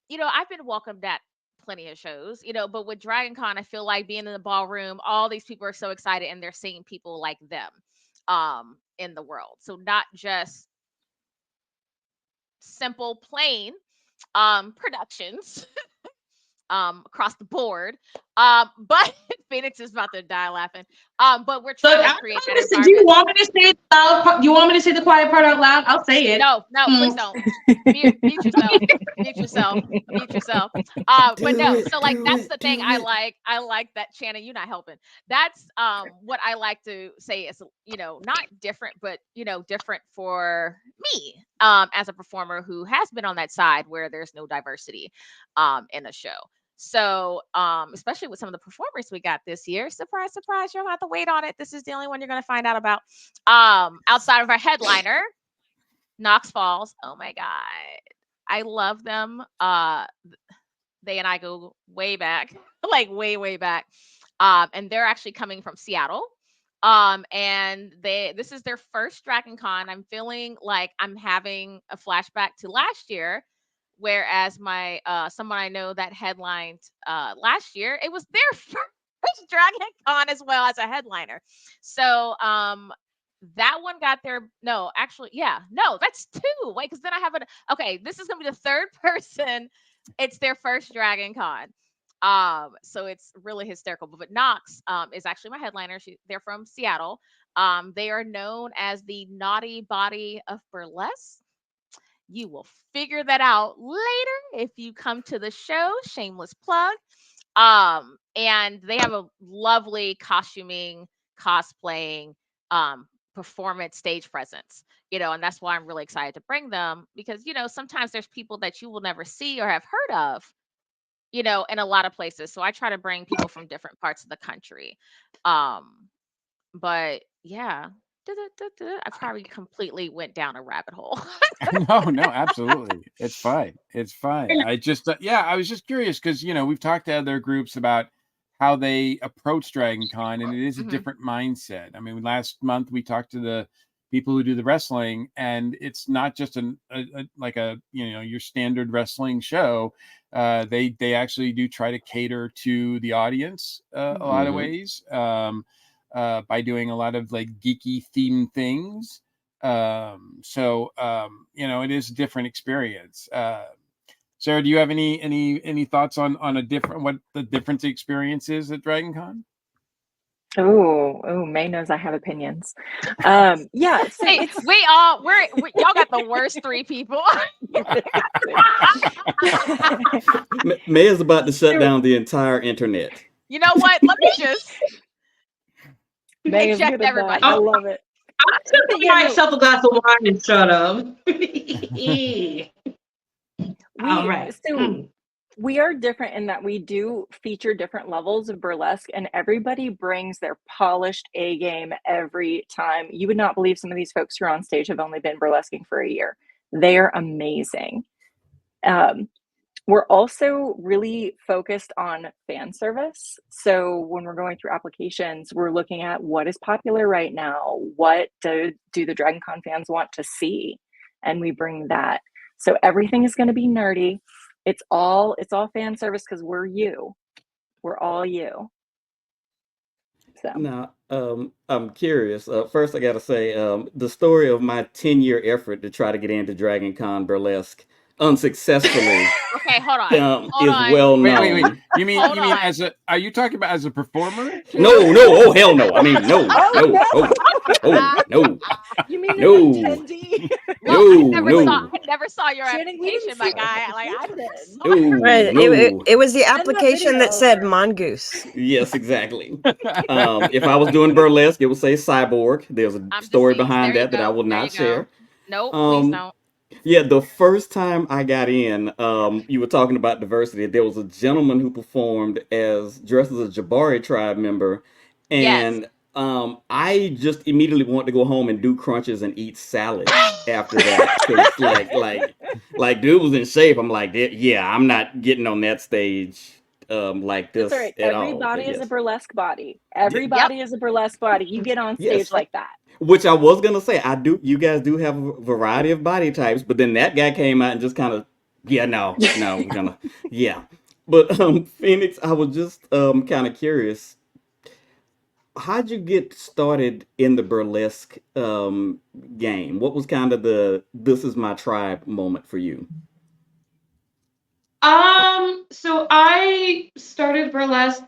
I've been welcomed at plenty of shows, but with DragonCon, I feel like being in the ballroom, all these people are so excited and they're seeing people like them in the world. So not just simple, plain productions across the board. But Phoenix is about to die laughing. But we're trying to create that environment. Do you want me to say it loud? You want me to say the quiet part out loud? I'll say it. No, please don't. Mute yourself. Mute yourself. But no, so that's the thing I like. I like that, Shannon, you're not helping. That's what I like to say is, not different, but different for me as a performer who has been on that side where there's no diversity in a show. So, especially with some of the performers we got this year, surprise, surprise, you don't have to wait on it. This is the only one you're going to find out about. Outside of our headliner, Knox Falls. Oh my God. I love them. They and I go way back, like way back. And they're actually coming from Seattle. And this is their first Dragon Con. I'm feeling like I'm having a flashback to last year, whereas my someone I know that headlined last year, it was their first Dragon Con as well as a headliner. So that one got their that's two. Wait, because then I have this is gonna be the third person. It's their first Dragon Con. So it's really hysterical. But Knox is actually my headliner. They're from Seattle. They are known as the Naughty Body of Burlesque. You will figure that out later if you come to the show. Shameless plug. And they have a lovely costuming, cosplaying, performance stage presence, and that's why I'm really excited to bring them, because sometimes there's people that you will never see or have heard of, in a lot of places. So I try to bring people from different parts of the country. But yeah, I probably completely went down a rabbit hole. No, absolutely. It's fine. I just, I was just curious because, we've talked to other groups about how they approach Dragon Con, and it is a different mindset. I mean, last month we talked to the people who do the wrestling, and it's not just your standard wrestling show. They actually do try to cater to the audience a lot of ways, by doing a lot of like geeky themed things. It is a different experience. Sarah, do you have any thoughts on what the different experience is at Dragon Con? Oh, May knows I have opinions. So hey, y'all got the worst three people. May is about to shut down the entire internet. You know what? Let me just eject everybody. I love it. I'm just gonna get myself a glass of wine and shut up. All right. So we are different in that we do feature different levels of burlesque, and everybody brings their polished A game every time. You would not believe some of these folks who are on stage have only been burlesquing for a year. They are amazing. We're also really focused on fan service. So when we're going through applications, we're looking at what is popular right now. What do the Dragon Con fans want to see? And we bring that. So everything is going to be nerdy. It's all fan service because we're you. We're all you. So now, I'm curious. First, I got to say, the story of my 10-year effort to try to get into Dragon Con Burlesque unsuccessfully. Okay, hold on. Is well known. Wait. You mean are you talking about as a performer? No. Oh, hell no. I mean, no. You mean no. attendee? I never saw your application, my guy. Like I did. Right. It was the application that said Mongoose. Yes, exactly. If I was doing burlesque, it would say cyborg. There's a story behind that I will not share. No, please don't. Yeah, the first time I got in, you were talking about diversity. There was a gentleman who performed dressed as a Jabari tribe member, and I just immediately wanted to go home and do crunches and eat salad after that. 'Cause like dude was in shape. I'm like, yeah, I'm not getting on that stage like this right. at all. Everybody is a burlesque body. Everybody is a burlesque body. You get on stage like that. Which I was gonna say, you guys do have a variety of body types, but then that guy came out and just kind of, But Phoenix, I was just kind of curious. How'd you get started in the burlesque game? What was kind of the "this is my tribe" moment for you? So I started burlesque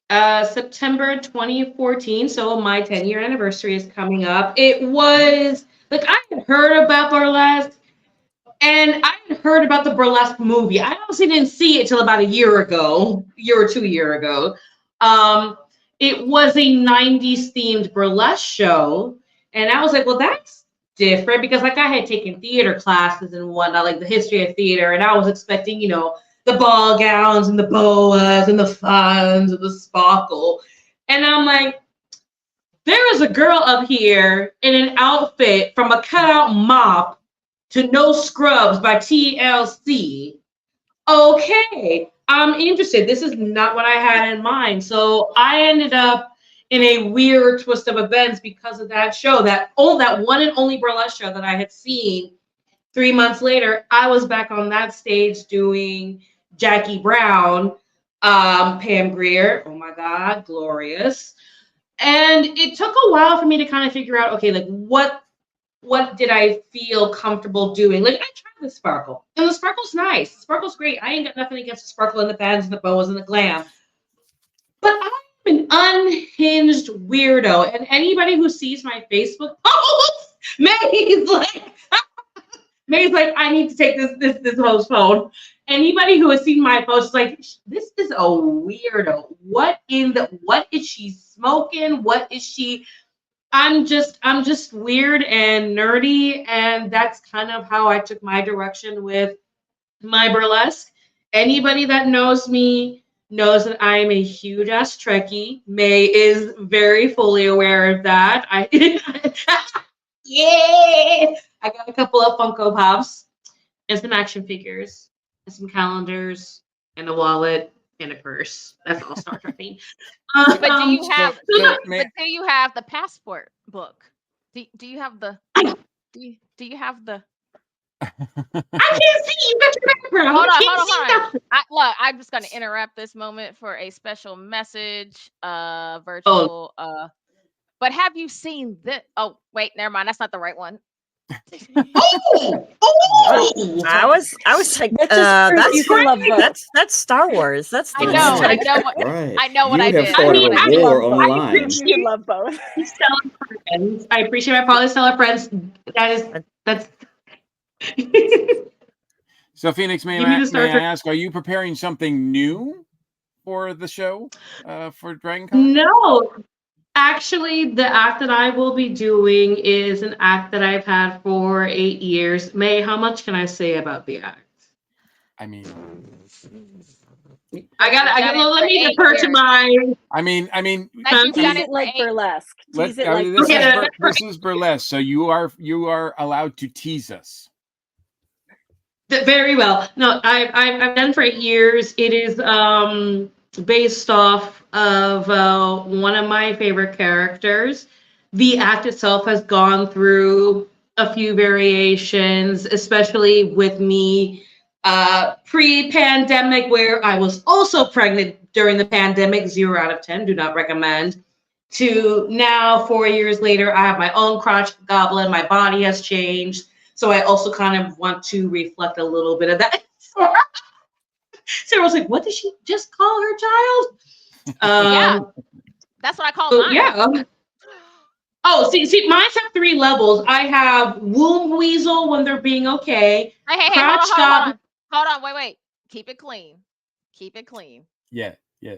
September 2014, so my 10-year anniversary is coming up. It was like I had heard about burlesque, and I had heard about the burlesque movie. I honestly didn't see it till about a year or 2 years ago. It was a 90s themed burlesque show, and I was like, well, that's different, because like I had taken theater classes and whatnot, like the history of theater, and I was expecting, the ball gowns and the boas and the fans and the sparkle. And I'm like, there is a girl up here in an outfit from a cutout mop to No Scrubs by TLC. Okay, I'm interested. This is not what I had in mind. So I ended up in a weird twist of events because of that show, that one and only burlesque show that I had seen. 3 months later, I was back on that stage doing Jackie Brown, Pam Grier. Oh my God, glorious. And it took a while for me to kind of figure out, okay, like what did I feel comfortable doing? Like, I tried the sparkle, and the sparkle's nice. The sparkle's great. I ain't got nothing against the sparkle and the bands and the boas and the glam. But I'm an unhinged weirdo, and anybody who sees my Facebook posts, May's like, I need to take this host phone. Anybody who has seen my posts, like, this is a weirdo. What is she smoking? What is she? I'm just weird and nerdy, and that's kind of how I took my direction with my burlesque. Anybody that knows me knows that I am a huge ass Trekkie. May is very fully aware of that. Yeah, I got a couple of Funko Pops and some action figures and some calendars and a wallet and a purse. That's all Star Trek themed. But do you have the passport book? Do you have the do you have the I can't see you got your background. Hold on. I'm just gonna interrupt this moment for a special message. Virtual but have you seen this? Oh, wait, never mind. That's not the right one. I was like, that's Star Wars. That's I know what I did. I war online. You love both. I appreciate my polystellar friends. That's. So, Phoenix, may I ask, are you preparing something new for the show for Dragon Con? No. Actually, the act that I will be doing is an act that I've had for 8 years. May, how much can I say about the act? I mean, I got let me defer to my. I mean, tease it like burlesque. This is burlesque, so you are allowed to tease us. Very well. No, I've done for 8 years. It is based off of one of my favorite characters. The act itself has gone through a few variations, especially with me pre-pandemic, where I was also pregnant during the pandemic. 0 out of 10, do not recommend. To now, 4 years later, I have my own crotch goblin. My body has changed. So I also kind of want to reflect a little bit of that. Sarah was like, what did she just call her child? Yeah, that's what I call mine. Yeah. Oh, see, mine have 3 levels. I have womb weasel when they're being okay. Hey, hold on, wait. Keep it clean. Yeah. Yeah,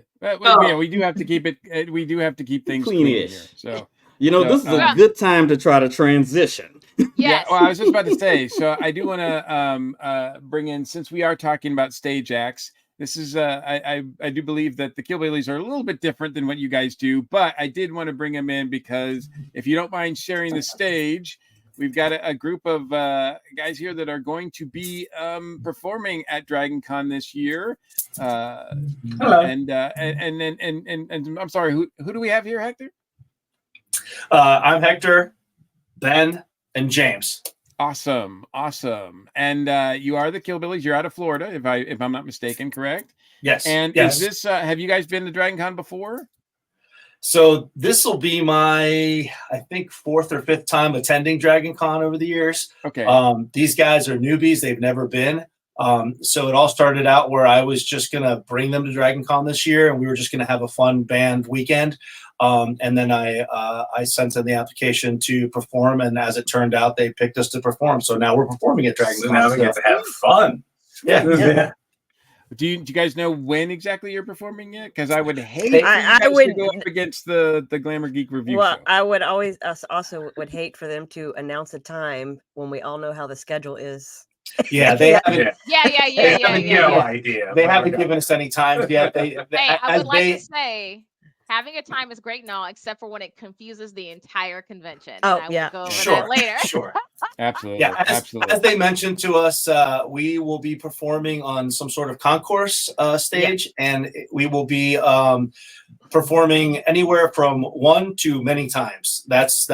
we do have to keep it. We do have to keep things clean here. So this is a good time to try to transition. Yes. Yeah, well, I was just about to say. So I do want to bring in, since we are talking about stage acts. This is I do believe that the Killbillies are a little bit different than what you guys do, but I did want to bring them in because if you don't mind sharing the stage, we've got a group of guys here that are going to be performing at Dragon Con this year. Hello. And I'm sorry, who do we have here, Hector? I'm Hector, Ben, and James. Awesome. And you are the Killbillies. You're out of Florida, if I'm not mistaken, correct? Yes. And yes. Is this have you guys been to Dragon Con before? So this will be my, I think, 4th or 5th time attending Dragon Con over the years. Okay. These guys are newbies. They've never been. So it all started out where I was just going to bring them to Dragon Con this year, and we were just going to have a fun band weekend. And then I sent in the application to perform, and as it turned out, they picked us to perform. So now we're performing at Dragon Con. Now we get to have fun. Yeah. Do you guys know when exactly you're performing it? Because I would hate I would to go up against the Glamour Geek review. Well, show. I would also would hate for them to announce a time when we all know how the schedule is. Yeah, they haven't. No idea. They haven't given us any times yet. Hey, I would like to say, having a time is great and all, except for when it confuses the entire convention. Oh, and I yeah. will go over that later. Sure. Absolutely. Yeah, Absolutely. as they mentioned to us, we will be performing on some sort of concourse stage, and we will be performing anywhere from one to many times. That's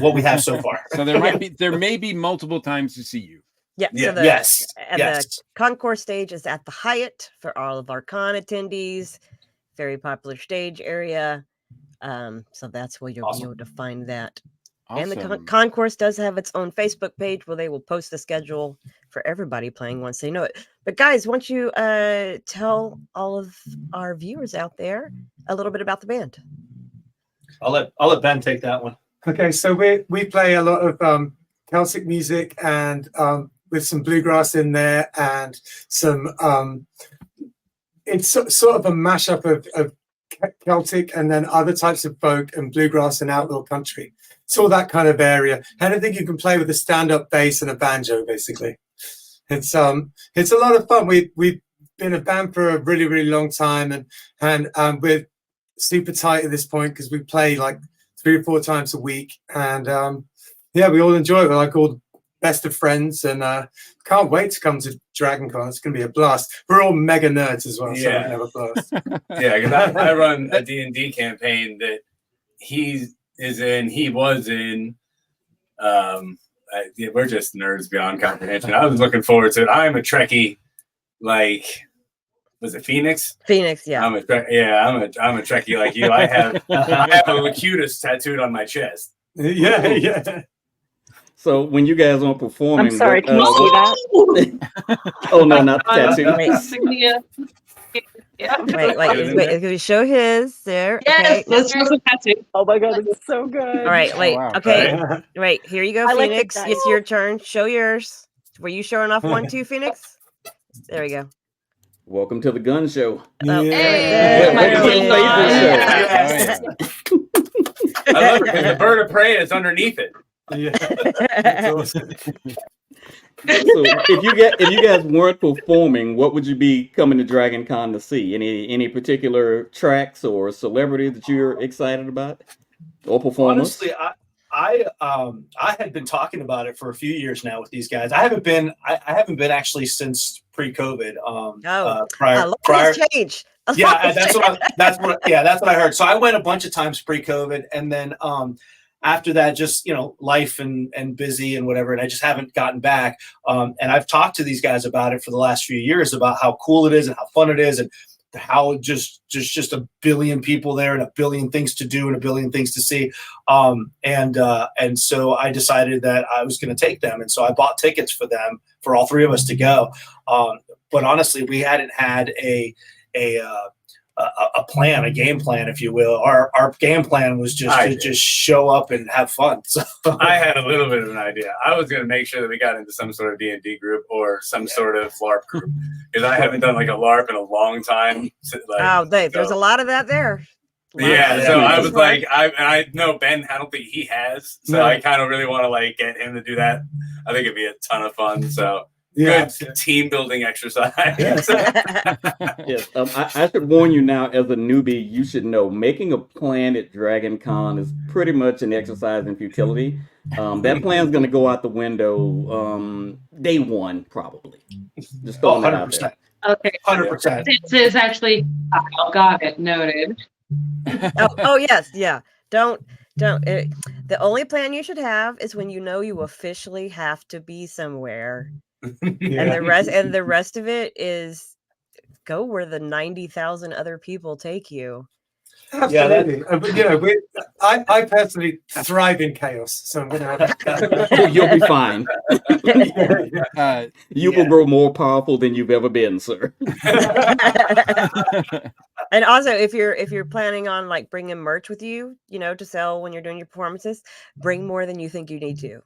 what we have so far. So there may be multiple times to see you. Yeah. So the concourse stage is at the Hyatt for all of our con attendees. Very popular stage area. So that's where you'll be able to find that. Awesome. And the concourse does have its own Facebook page where they will post the schedule for everybody playing once they know it. But guys, why don't you tell all of our viewers out there a little bit about the band? I'll let Ben take that one. Okay, so we play a lot of Celtic music and with some bluegrass in there and some it's sort of a mashup of Celtic and then other types of folk and bluegrass and outlaw country. It's all that kind of area. Anything you can play with a stand-up bass and a banjo, basically. It's a lot of fun. We've been a band for a really, really long time, and we're super tight at this point because we play like 3 or 4 times a week, and we all enjoy it. We're like all best of friends, and can't wait to come to DragonCon. It's going to be a blast. We're all mega nerds as well, so we're going to have a blast. Yeah, because I run a D&D campaign that he was in. We're just nerds beyond comprehension. I was looking forward to it. I'm a Trekkie, like, was it Phoenix? Phoenix, yeah. I'm a Trekkie like you. I have a Locutus tattooed on my chest. Yeah. So when you guys aren't performing, I'm sorry, can you see that? Oh no, not the tattoo. Wait, can we show his there? Yes, okay. that's a tattoo. Oh my god, it's so good. All right, wait. wow. Okay, right here you go, I like Phoenix. the It's your turn. Show yours. Were you showing off 1, 2, Phoenix? There we go. Welcome to the gun show. Oh, Hey. I love it because the bird of prey is underneath it. Yeah. So if you guys weren't performing, what would you be coming to DragonCon to see? Any particular tracks or celebrities that you're excited about or performers? Honestly, I had been talking about it for a few years now with these guys. I haven't been actually since pre-COVID. Prior change. Yeah, that's what I heard. So I went a bunch of times pre-COVID, and then after that, just life and busy and whatever, and I just haven't gotten back. And I've talked to these guys about it for the last few years about how cool it is and how fun it is, and how just a billion people there and a billion things to do and a billion things to see. And so I decided that I was going to take them, and so I bought tickets for them for all 3 of us to go. But honestly, we hadn't had a plan, a game plan, if you will. Our game plan was just show up and have fun. So I had a little bit of an idea. I was going to make sure that we got into some sort of D&D group or some sort of LARP group, because I haven't done like a LARP in a long time. There's a lot of that there. Yeah, so I was like, I know Ben, I don't think he has, so I kind of really want to like get him to do that. I think it'd be a ton of fun. So. Good team building exercise. Yes. I should warn you now, as a newbie, you should know making a plan at DragonCon is pretty much an exercise in futility. That plan's going to go out the window day 1, probably. Just throwing that out there. Okay, 100%. This is actually got it noted. Oh yes, yeah. Don't. The only plan you should have is when you know you officially have to be somewhere. Yeah. And the rest of it is go where the 90,000 other people take you. Absolutely. I personally thrive in chaos, so I'm going to have You'll be fine. You will grow more powerful than you've ever been, sir. And also, if you're planning on like bringing merch with you, to sell when you're doing your performances, bring more than you think you need to.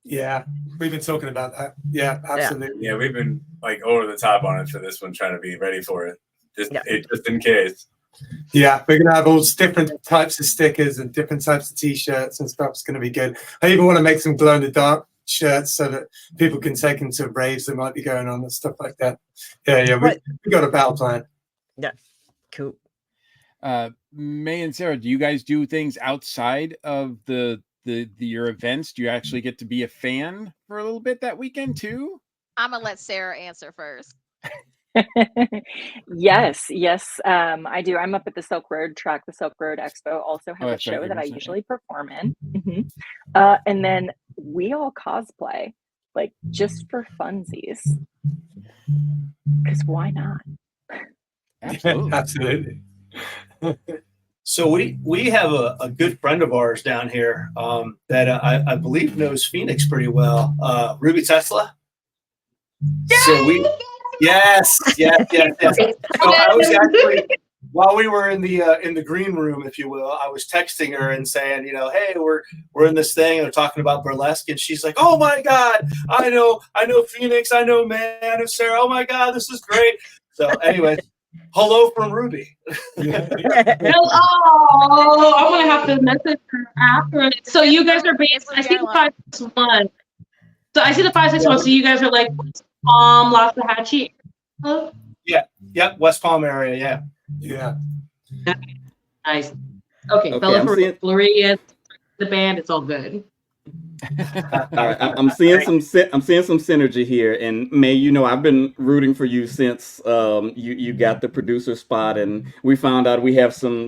Yeah, we've been talking about that. Yeah, absolutely. Yeah, we've been like over the top on it for this one, trying to be ready for it, just in case. Yeah, we're gonna have all different types of stickers and different types of T-shirts and stuff. It's gonna be good. I even want to make some glow in the dark shirts so that people can take them to raves that might be going on and stuff like that. Yeah, we got a battle plan. Yeah, cool. May and Sarah, do you guys do things outside of your events? Do you actually get to be a fan for a little bit that weekend too? I'm gonna let Sarah answer first. Yes, I do. I'm up at the Silk Road track. The Silk Road Expo also has a show that I usually perform in. And then we all cosplay, like just for funsies. Because why not? Absolutely. So we have a good friend of ours down here that I believe knows Phoenix pretty well. Ruby Tesla. So yes. So I was actually, while we were in the green room, if you will, I was texting her and saying, hey, we're in this thing and we're talking about burlesque, and she's like, oh my God, I know Phoenix, I know Man, I know Sarah. Oh my God, this is great. So anyway, hello from Ruby. Oh, I'm gonna have to message her after. So you guys are based. I see the 561. So I see the 561. So you guys are like Loxahatchee. Yeah, West Palm area. Yeah. Nice. Okay, Bella Floria, the band. It's all good. All right, I'm seeing some synergy here, and May, I've been rooting for you since you got the producer spot, and we found out we have some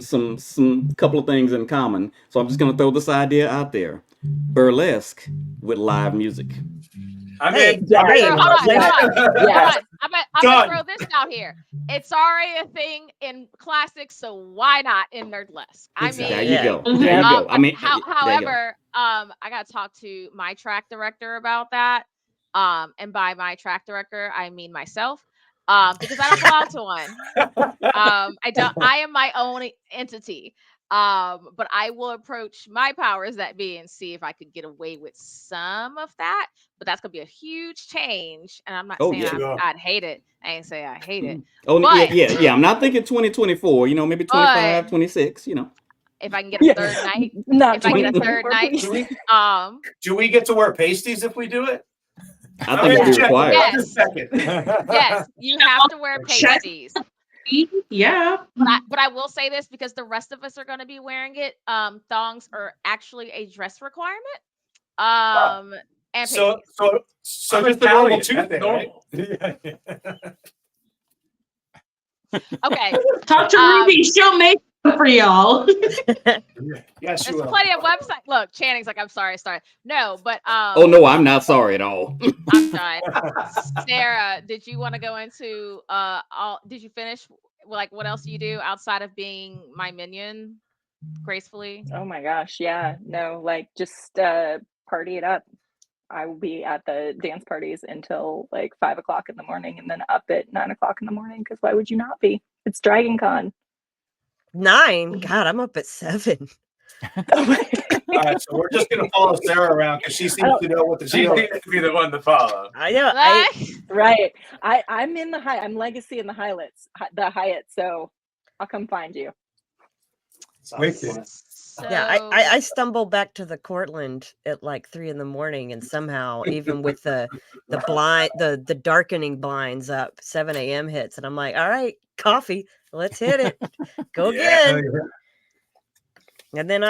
couple of things in common. So I'm just gonna throw this idea out there: burlesque with live music. Hold on. I'm gonna throw this out here. It's already a thing in classics, so why not in Nerdlesque? There you go. I mean, however, I got to talk to my track director about that. And by my track director, I mean myself. Because I don't belong to one. I am my own entity. But I will approach my powers that be and see if I could get away with some of that. But that's gonna be a huge change, and I'm not saying I'd hate it. I ain't say I hate it. Yeah. I'm not thinking 2024. Maybe 25, 26. If I can get a third night, if I get a third night, do we get to wear pasties if we do it? I think it's required. Yes, you have to wear pasties. Yeah, but I will say this because the rest of us are going to be wearing it. Thongs are actually a dress requirement. And so just the normal tooth thing, right? Okay. Talk to Ruby. She'll make it for y'all. Yes, there's plenty of website. Look, Channing's like, I'm sorry. No, but oh no, I'm not sorry at all. I'm trying. Sarah, did you want to go into did you finish like what else do you do outside of being my minion gracefully? Oh my gosh, yeah. No, like just party it up. I will be at the dance parties until like 5 o'clock in the morning and then up at 9 o'clock in the morning, because why would you not be? It's DragonCon. 9? God, I'm up at 7. All right, so we're just gonna follow Sarah around because she seems to know what the deal is. She seems to be the one to follow. I know. Right. I'm in the high. I'm legacy in the Hyatt. So I'll come find you. Yeah, I stumble back to the Cortland at like 3 in the morning, and somehow even with the darkening blinds up, 7 a.m. hits, and I'm like, all right, coffee, let's hit it, go again. And then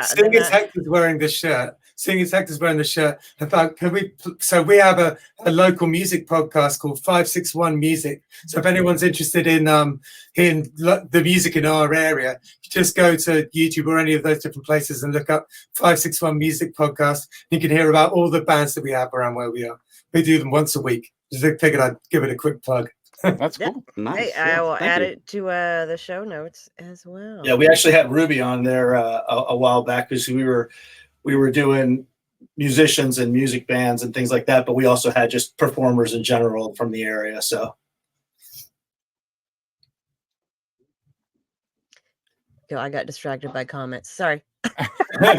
Seeing as Hector's wearing the shirt. In fact, we have a local music podcast called 561 Music. So if anyone's interested in the music in our area, just go to YouTube or any of those different places and look up 561 Music Podcast. You can hear about all the bands that we have around where we are. We do them once a week. Just figured I'd give it a quick plug. That's cool. Nice. Hey, I will add it to the show notes as well. Yeah, we actually had Ruby on there a while back because we were doing musicians and music bands and things like that, but we also had just performers in general from the area. So I got distracted by comments. Sorry. No,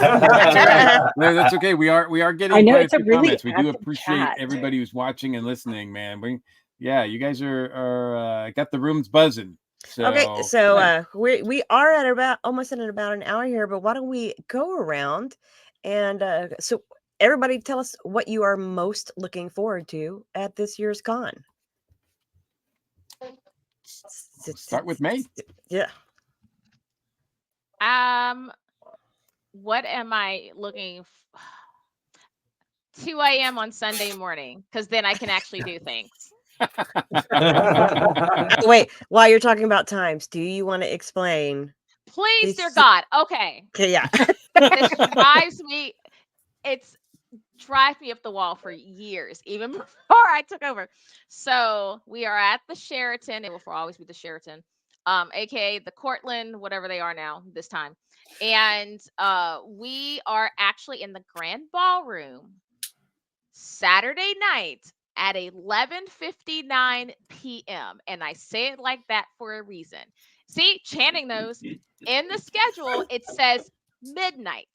that's okay. We are getting. I know it's a really comments. We do appreciate chat. Everybody who's watching and listening, man. Yeah, you guys are got the rooms buzzing. So, okay, so we are at almost about an hour here, but why don't we go around and so everybody tell us what you are most looking forward to at this year's con. Start with May. Yeah. What am I looking 2 a.m. on Sunday morning, because then I can actually do things. Wait, while you're talking about times, do you want to explain? Please, dear God. Okay. Yeah. This drives me. It's drive me up the wall for years, even before I took over. So we are at the Sheraton. It will always be the Sheraton, aka the Cortland, whatever they are now this time. And we are actually in the Grand Ballroom Saturday night at 11:59 p.m. And I say it like that for a reason. See, Channing knows in the schedule, it says midnight.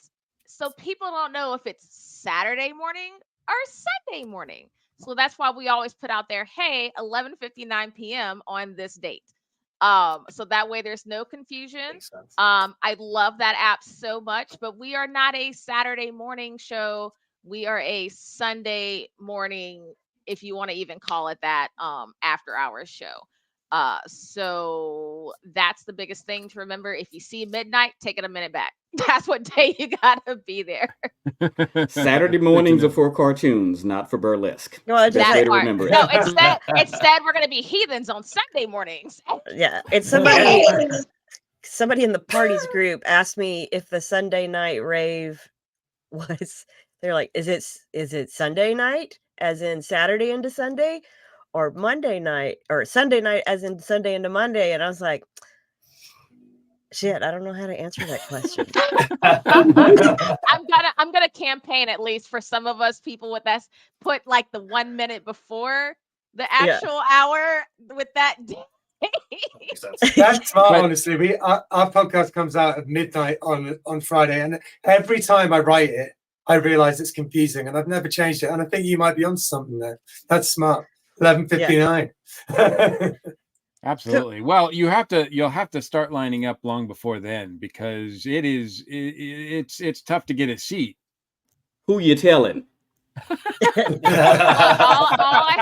So people don't know if it's Saturday morning or Sunday morning. So that's why we always put out there, hey, 11:59 p.m. on this date. So that way there's no confusion. I love that app so much, but we are not a Saturday morning show. We are a Sunday morning, if you want to even call it that, after hours show. So that's the biggest thing to remember. If you see midnight, take it a minute back. That's what day you gotta be there. Saturday mornings are for cartoons, not for burlesque. Well, best way to remember it. No, instead we're gonna be heathens on Sunday mornings. Yeah, it's somebody in the parties group asked me if the Sunday night rave was. They're like, is it Sunday night, as in Saturday into Sunday, or Monday night, or Sunday night, as in Sunday into Monday? And I was like, shit, I don't know how to answer that question. I'm gonna campaign at least for some of us people with that. Put like the 1 minute before the actual hour with that day. That's smart, honestly. Our podcast comes out at midnight on Friday, and every time I write it, I realize it's confusing, and I've never changed it. And I think you might be on something there. That's smart. 11:59. Absolutely. Well, you'll have to start lining up long before then, because it's tough to get a seat. Who you telling? all I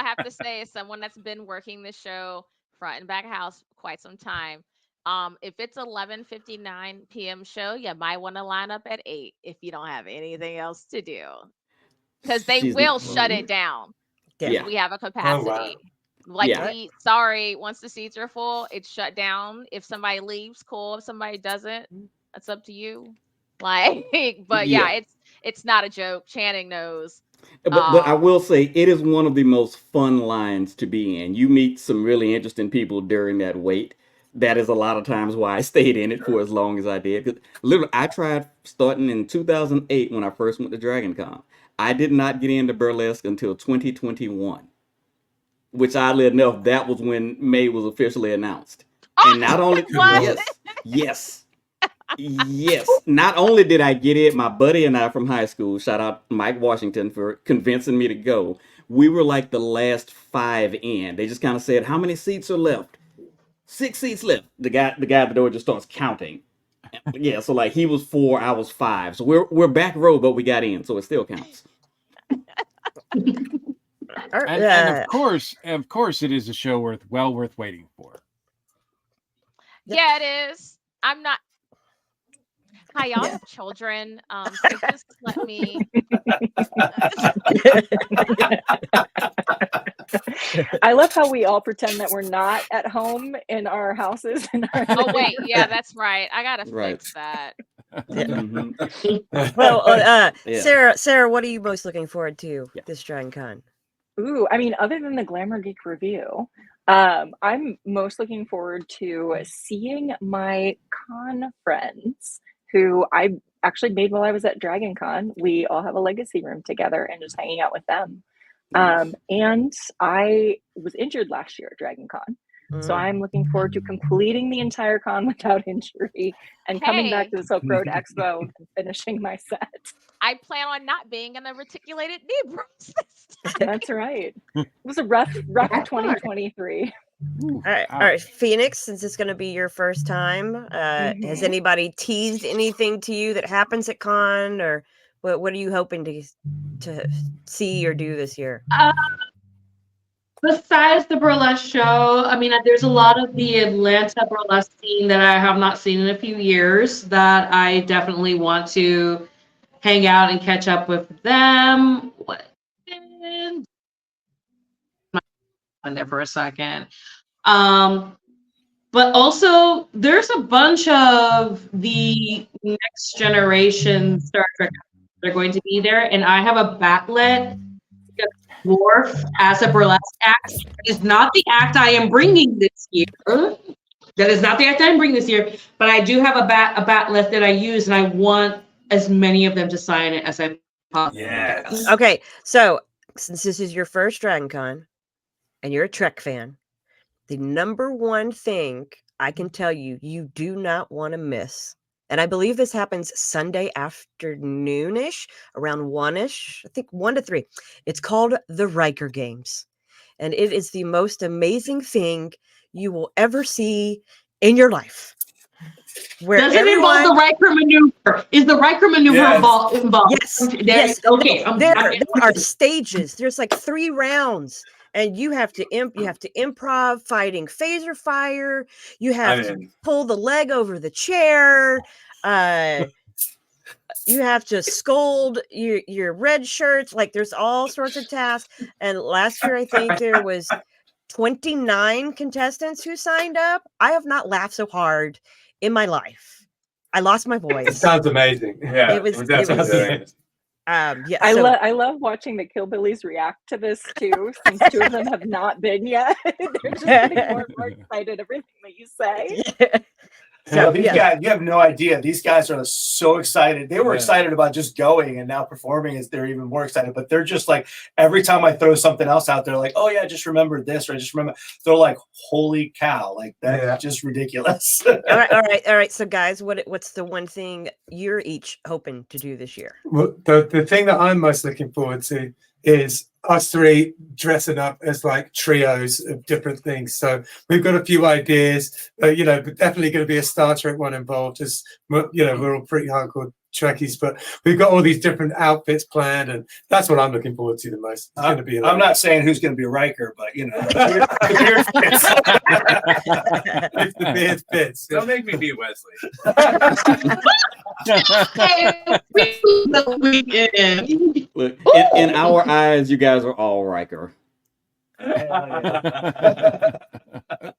have to say is someone that's been working this show front and back of house for quite some time. If it's 11:59 p.m. show, you might want to line up at 8 if you don't have anything else to do, because they will shut it down. Yeah. We have a capacity. Once the seats are full, it's shut down. If somebody leaves, cool. If somebody doesn't, that's up to you. But it's not a joke. Channing knows. But I will say, it is one of the most fun lines to be in. You meet some really interesting people during that wait. That is a lot of times why I stayed in it for as long as I did. Because literally, I tried starting in 2008 when I first went to DragonCon. I did not get into burlesque until 2021, which oddly enough, that was when May was officially announced. And not only yes, not only did I get it, my buddy and I from high school, shout out Mike Washington for convincing me to go. We were like the last 5 in. They just kind of said, how many seats are left? 6 seats left. The guy at the door just starts counting. Yeah, so like he was 4, I was 5. So we're back row, but we got in, so it still counts. And of course, it is a show well worth waiting for. Yeah, it is. I'm not. Hi, y'all have children. So just let me. I love how we all pretend that we're not at home in our houses. Oh wait, yeah, that's right. I gotta fix that. Well, Sarah, what are you most looking forward to this DragonCon? Ooh, I mean, other than the Glamour Geek review, I'm most looking forward to seeing my con friends who I actually made while I was at DragonCon. We all have a legacy room together and just hanging out with them. And I was injured last year at DragonCon. So I'm looking forward to completing the entire con without injury and coming back to the Silk Road Expo and finishing my set. I plan on not being in a reticulated knee brace this time. That's right. It was a rough 2023. All right, Phoenix, since it's going to be your first time, has anybody teased anything to you that happens at con, or What are you hoping to see or do this year? Besides the burlesque show, I mean, there's a lot of the Atlanta burlesque scene that I have not seen in a few years that I definitely want to hang out and catch up with them. On there for a second. But also, there's a bunch of the next generation Star Trek that are going to be there, and I have a Batlet Dwarf as a burlesque act. That is not the act I am bringing this year. That is not the act I'm bringing this year. But I do have a Batlet that I use, and I want as many of them to sign it as I possibly can. Yes. Okay, so since this is your first DragonCon and you're a Trek fan, the number one thing I can tell you do not want to miss, and I believe this happens Sunday afternoonish, around 1-ish, I think 1 to 3. It's called the Riker Games. And it is the most amazing thing you will ever see in your life. Where Does it involve the Riker maneuver? Is the Riker maneuver involved? Yes. Okay. There are stages. There's like 3 rounds. And you have to improv fighting phaser fire. You have to pull the leg over the chair. You have to scold your red shirts. Like there's all sorts of tasks. And last year I think there was 29 contestants who signed up. I have not laughed so hard in my life. I lost my voice. It sounds amazing. Yeah, it was amazing. I love watching the Killbillies react to this too, since 2 of them have not been yet. They're just getting more and more excited everything that you say. So these guys, you have no idea. These guys are so excited. They were excited about just going, and now performing is they're even more excited. But they're just like, every time I throw something else out there, like, oh yeah, I just remembered this, or I just remember. They're like, holy cow, like that's just ridiculous. all right. So guys, what's the one thing you're each hoping to do this year? Well, the thing that I'm most looking forward to is us 3 dressing up as like trios of different things. So we've got a few ideas, but definitely going to be a Star Trek one involved. As we're all pretty hardcore Trekkies, but we've got all these different outfits planned, and that's what I'm looking forward to the most. It's going to be. I'm not saying who's going to be Riker, but the beard fits. If the beard fits, don't make me be Wesley. Look, in our eyes, you guys are all Riker.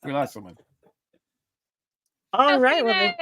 We lost someone. All right.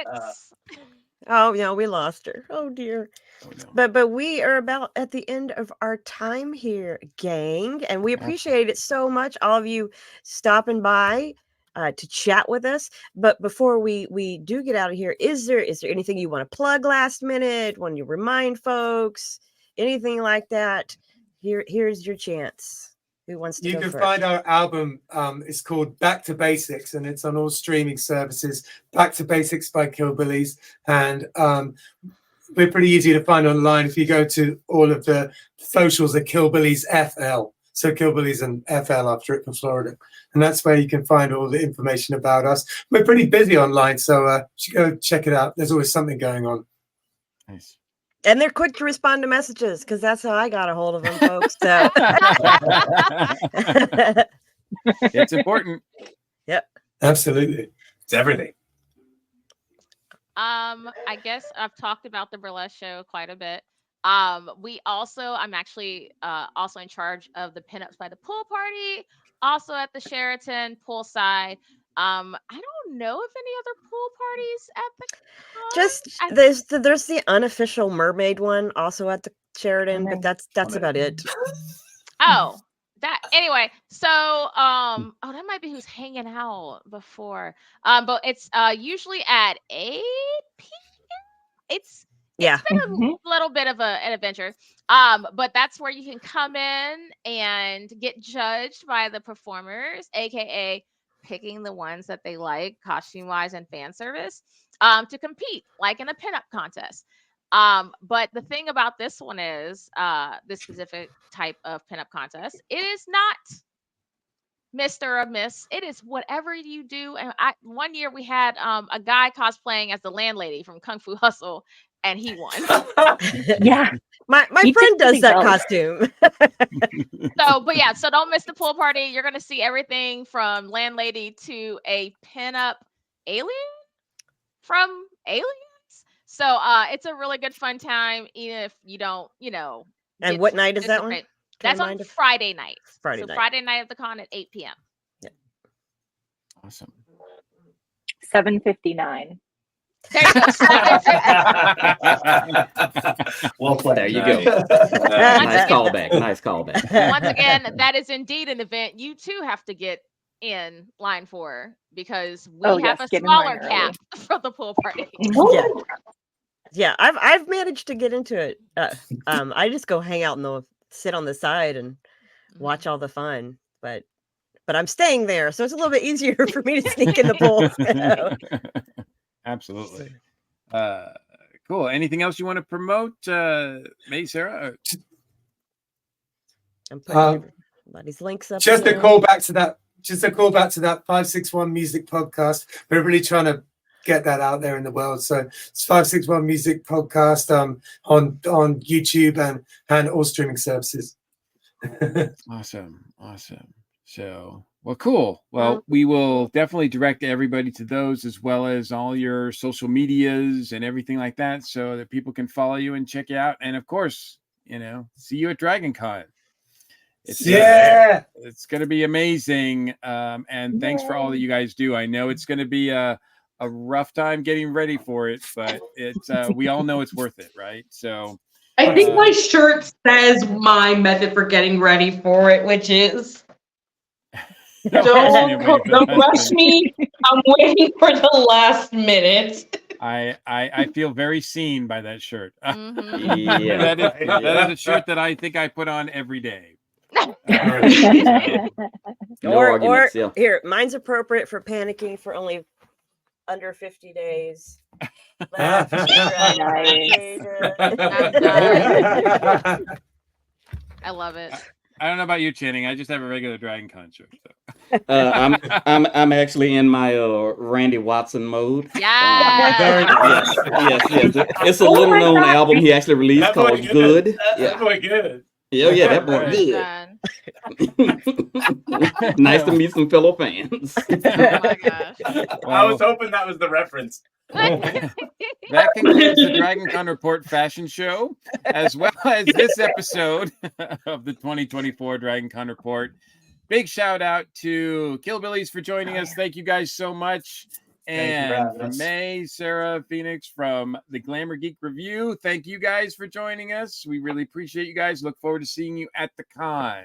Oh no, we lost her. Oh dear. Oh, no. But we are about at the end of our time here, gang, and we appreciate it so much, all of you stopping by to chat with us. But before we do get out of here, is there anything you want to plug last minute? Want to remind folks? Anything like that? Here's your chance. Who wants to You go can first? find our album. It's called Back to Basics, and it's on all streaming services. Back to Basics by Killbillies, and we're pretty easy to find online if you go to all of the socials at Killbillies FL. So Killbillies and FL after it for Florida, and that's where you can find all the information about us. We're pretty busy online, so you should go check it out. There's always something going on. Nice. And they're quick to respond to messages because that's how I got a hold of them, folks. So it's important. Yep. Absolutely. It's everything. I guess I've talked about the burlesque show quite a bit. I'm actually also in charge of the pinups by the pool party, also at the Sheraton poolside. I don't know if any other pool parties at the con. There's the unofficial mermaid one also at the Sheraton, but that's about it. Anyway, so that might be who's hanging out before. But it's usually at 8 p.m. It's been a little bit of an adventure. But that's where you can come in and get judged by the performers, aka picking the ones that they like costume wise and fan service, to compete like in a pinup contest. But the thing about this one is this specific type of pinup contest, it is not Mr. or Miss. It is whatever you do. And one year we had a guy cosplaying as the landlady from Kung Fu Hustle, and he won. Yeah. My friend does that costume. So don't miss the pool party. You're gonna see everything from landlady to a pinup alien from Aliens. So it's a really good fun time, even if you don't, And what night is that one? That's on Friday night. Friday night. Friday night of the con at 8 p.m. Yeah. Awesome. 7:59. There you go. Well played. There you go. Nice callback. Nice callback. Once again, that is indeed an event you too have to get in line for, because we have a smaller cap for the pool party. Yeah, I've managed to get into it. I just go hang out and sit on the side and watch all the fun, but I'm staying there, so it's a little bit easier for me to sneak in the pool. Absolutely. Cool. Anything else you want to promote, May, Sarah? I'm putting everybody's links up. Just a call back to that 561 Music podcast. We're really trying to get that out there in the world. So it's 561 Music podcast on YouTube and all streaming services. Awesome. So, well, cool. Well, we will definitely direct everybody to those, as well as all your social medias and everything like that, so that people can follow you and check you out. And of course, see you at DragonCon. It's going to be amazing. And thanks for all that you guys do. I know it's going to be a rough time getting ready for it, but it's we all know it's worth it, right? So I think my shirt says my method for getting ready for it, which is don't rush me. I'm waiting for the last minute. I feel very seen by that shirt. Yeah. That is a shirt that I think I put on every day. Here, mine's appropriate for panicking for only under 50 days. I love it. I don't know about you, Channing. I just have a regular DragonCon shirt. So. I'm actually in my Randy Watson mode. Yes. Yes. It's a little known album he actually released called Good. That's quite good. Yeah, that boy good. Nice to meet some fellow fans. Oh my gosh. I was hoping that was the reference. That concludes the DragonCon Report fashion show, as well as this episode of the 2024 DragonCon Report. Big shout out to Killbillies for joining us. Thank you guys so much. And from May, Sarah, Phoenix from the Glamour Geek Review, thank you guys for joining us. We really appreciate you guys. Look forward to seeing you at the con.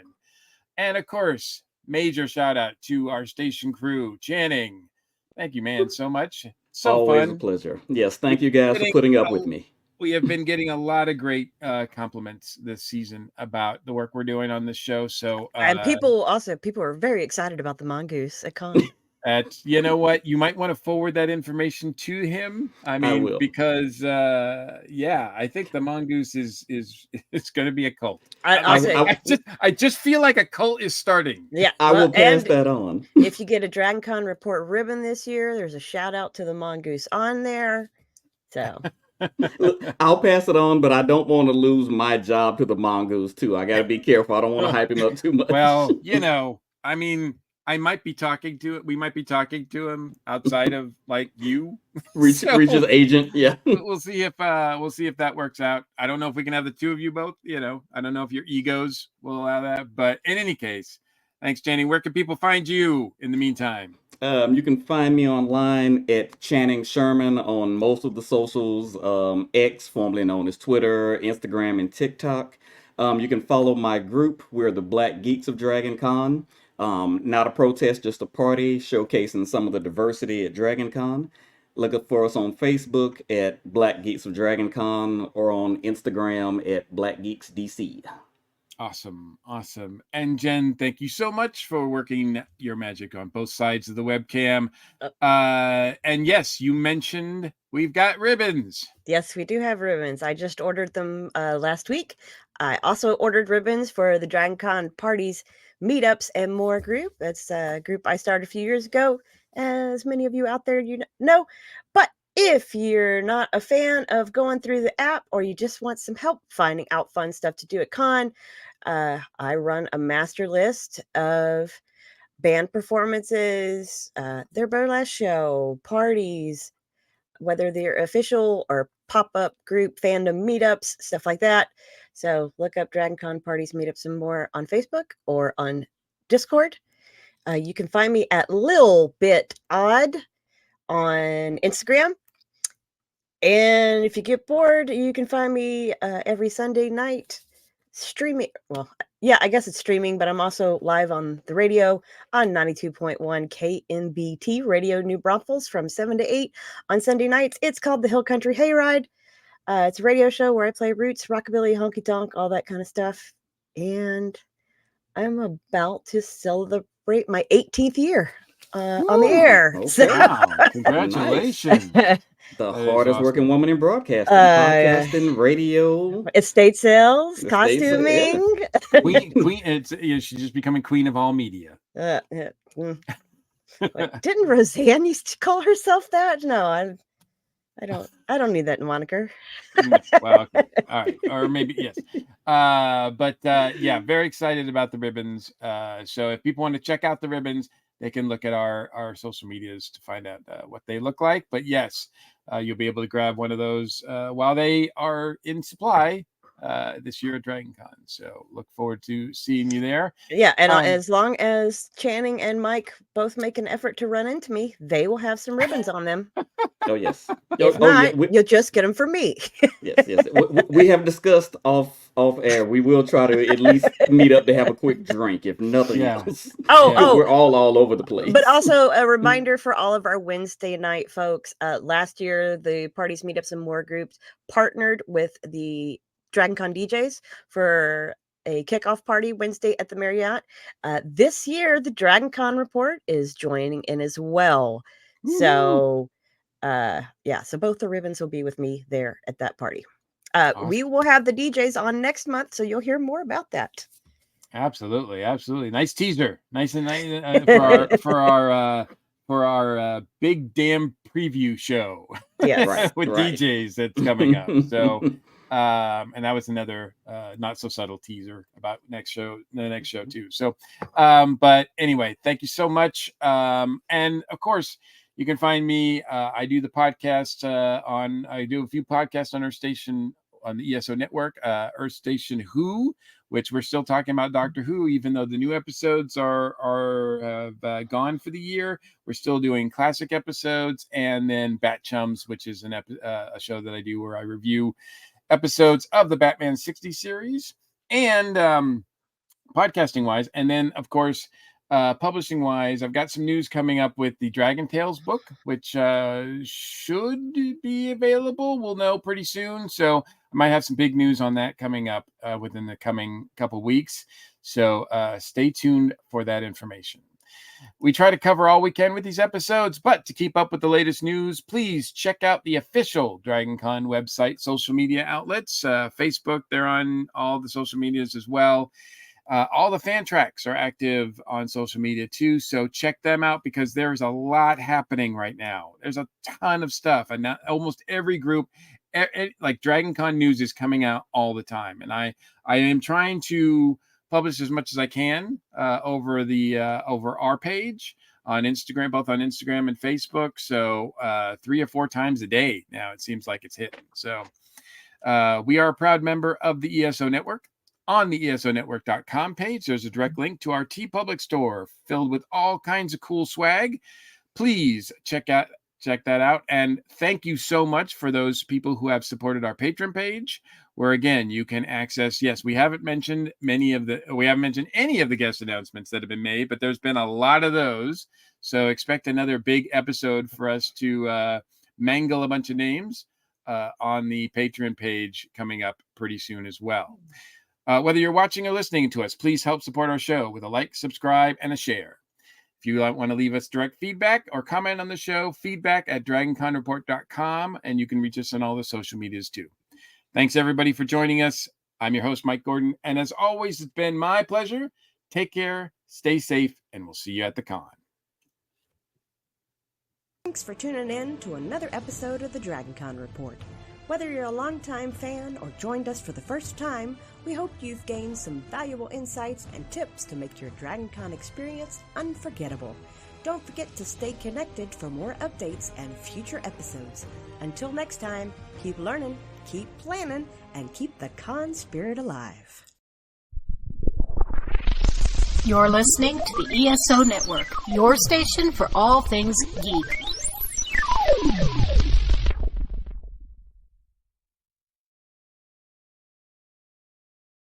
And of course, major shout out to our station crew, Channing. Thank you, man, so much. So always fun. A pleasure. Yes, thank you guys for putting up with me. We have been getting a lot of great compliments this season about the work we're doing on this show. So and people are very excited about the mongoose at con. You know what? You might want to forward that information to him. I mean, because I think the mongoose is going to be a cult. I just feel like a cult is starting. Yeah, I will pass that on. If you get a DragonCon Report ribbon this year, there's a shout out to the mongoose on there. So I'll pass it on, but I don't want to lose my job to the mongoose too. I got to be careful. I don't want to hype him up too much. Well, I mean, I might be talking to it. We might be talking to him outside of like you. Reach his agent. Yeah. We'll see if that works out. I don't know if we can have the two of you both. I don't know if your egos will allow that. But in any case, thanks, Channing. Where can people find you in the meantime? You can find me online at Channing Sherman on most of the socials. X, formerly known as Twitter, Instagram, and TikTok. You can follow my group. We're the Black Geeks of DragonCon. Not a protest, just a party showcasing some of the diversity at DragonCon. Look up for us on Facebook at Black Geeks of DragonCon or on Instagram at Black Geeks DC. Awesome. And Jen, thank you so much for working your magic on both sides of the webcam. And yes, you mentioned we've got ribbons. Yes, we do have ribbons. I just ordered them last week. I also ordered ribbons for the DragonCon parties, meetups, and more group. That's a group I started a few years ago, as many of you out there know. But If you're not a fan of going through the app or you just want some help finding out fun stuff to do at con, I run a master list of band performances, their burlesque show, parties, whether they're official or pop-up group fandom meetups, stuff like that. So look up DragonCon parties, meetups, and more on Facebook or on Discord. You can find me at Lil Bit Odd on Instagram. And if you get bored, you can find me every Sunday night streaming. Well, yeah, I guess it's streaming, but I'm also live on the radio on 92.1 KNBT Radio New Braunfels from 7 to 8 on Sunday nights. It's called the Hill Country Hayride. It's a radio show where I play roots, rockabilly, honky tonk, all that kind of stuff. And I'm about to celebrate my 18th year on the air. Okay. So, Wow, congratulations. The hardest working woman in broadcasting, podcasting, radio, estate sales, costuming. Queen. She's just becoming queen of all media. Wait, didn't Roseanne used to call herself that? No, I don't need that moniker. Well, okay. All right, or maybe yes. But yeah, very excited about the ribbons. So if people want to check out the ribbons, they can look at our social medias to find out what they look like. But yes, you'll be able to grab one of those while they are in supply this year at DragonCon. So look forward to seeing you there. Yeah, and as long as Channing and Mike both make an effort to run into me, they will have some ribbons on them. Oh yes. If not, you'll just get them from me. Yes. We have discussed off air. We will try to at least meet up to have a quick drink, if nothing else. We're all over the place. But also a reminder for all of our Wednesday night folks. Last year, the Parties, Meetups, and More groups partnered with the DragonCon DJs for a kickoff party Wednesday at the Marriott. This year, the DragonCon report is joining in as well. Woo-hoo. So, so both the ribbons will be with me there at that party. Awesome. We will have the DJs on next month, so you'll hear more about that. Absolutely. Nice teaser. Nice and nice for our big damn preview show. Yeah, with DJs that's coming up. So. And that was another not so subtle teaser about the next show too. So, but anyway, thank you so much. And of course, you can find me. I do the podcast I do a few podcasts on our station on the ESO network, Earth Station Who, which we're still talking about Doctor Who, even though the new episodes are gone for the year. We're still doing classic episodes, and then Bat Chums, which is a show that I do where I review episodes of the Batman 60 series, and podcasting wise, and then of course publishing wise, I've got some news coming up with the Dragon Tales book, which should be available. We'll know pretty soon, so I might have some big news on that coming up within the coming couple weeks, so stay tuned for that information. We try to cover all we can with these episodes, but to keep up with the latest news, please check out the official DragonCon website, social media outlets, Facebook. They're on all the social medias as well. All the fan tracks are active on social media too, so check them out because there's a lot happening right now. There's a ton of stuff, and almost every group, like DragonCon news, is coming out all the time. And I am trying to publish as much as I can over our page on Instagram, both on Instagram and Facebook. So 3 or 4 times a day now, it seems like it's hitting. So we are a proud member of the ESO Network. On the ESOnetwork.com page, there's a direct link to our TeePublic store filled with all kinds of cool swag. Please check that out. And thank you so much for those people who have supported our Patreon page, where again you can access. Yes, we haven't mentioned any of the guest announcements that have been made, but there's been a lot of those. So expect another big episode for us to mangle a bunch of names on the Patreon page coming up pretty soon as well. Whether you're watching or listening to us, please help support our show with a like, subscribe, and a share. If you want to leave us direct feedback or comment on the show, feedback@dragonconreport.com, and you can reach us on all the social medias too. Thanks everybody for joining us. I'm your host, Mike Gordon, and as always, it's been my pleasure. Take care, stay safe, and we'll see you at the con. Thanks for tuning in to another episode of the DragonCon Report. Whether you're a longtime fan or joined us for the first time, we hope you've gained some valuable insights and tips to make your DragonCon experience unforgettable. Don't forget to stay connected for more updates and future episodes. Until next time, keep learning, keep planning, and keep the con spirit alive. You're listening to the ESO Network, your station for all things geek.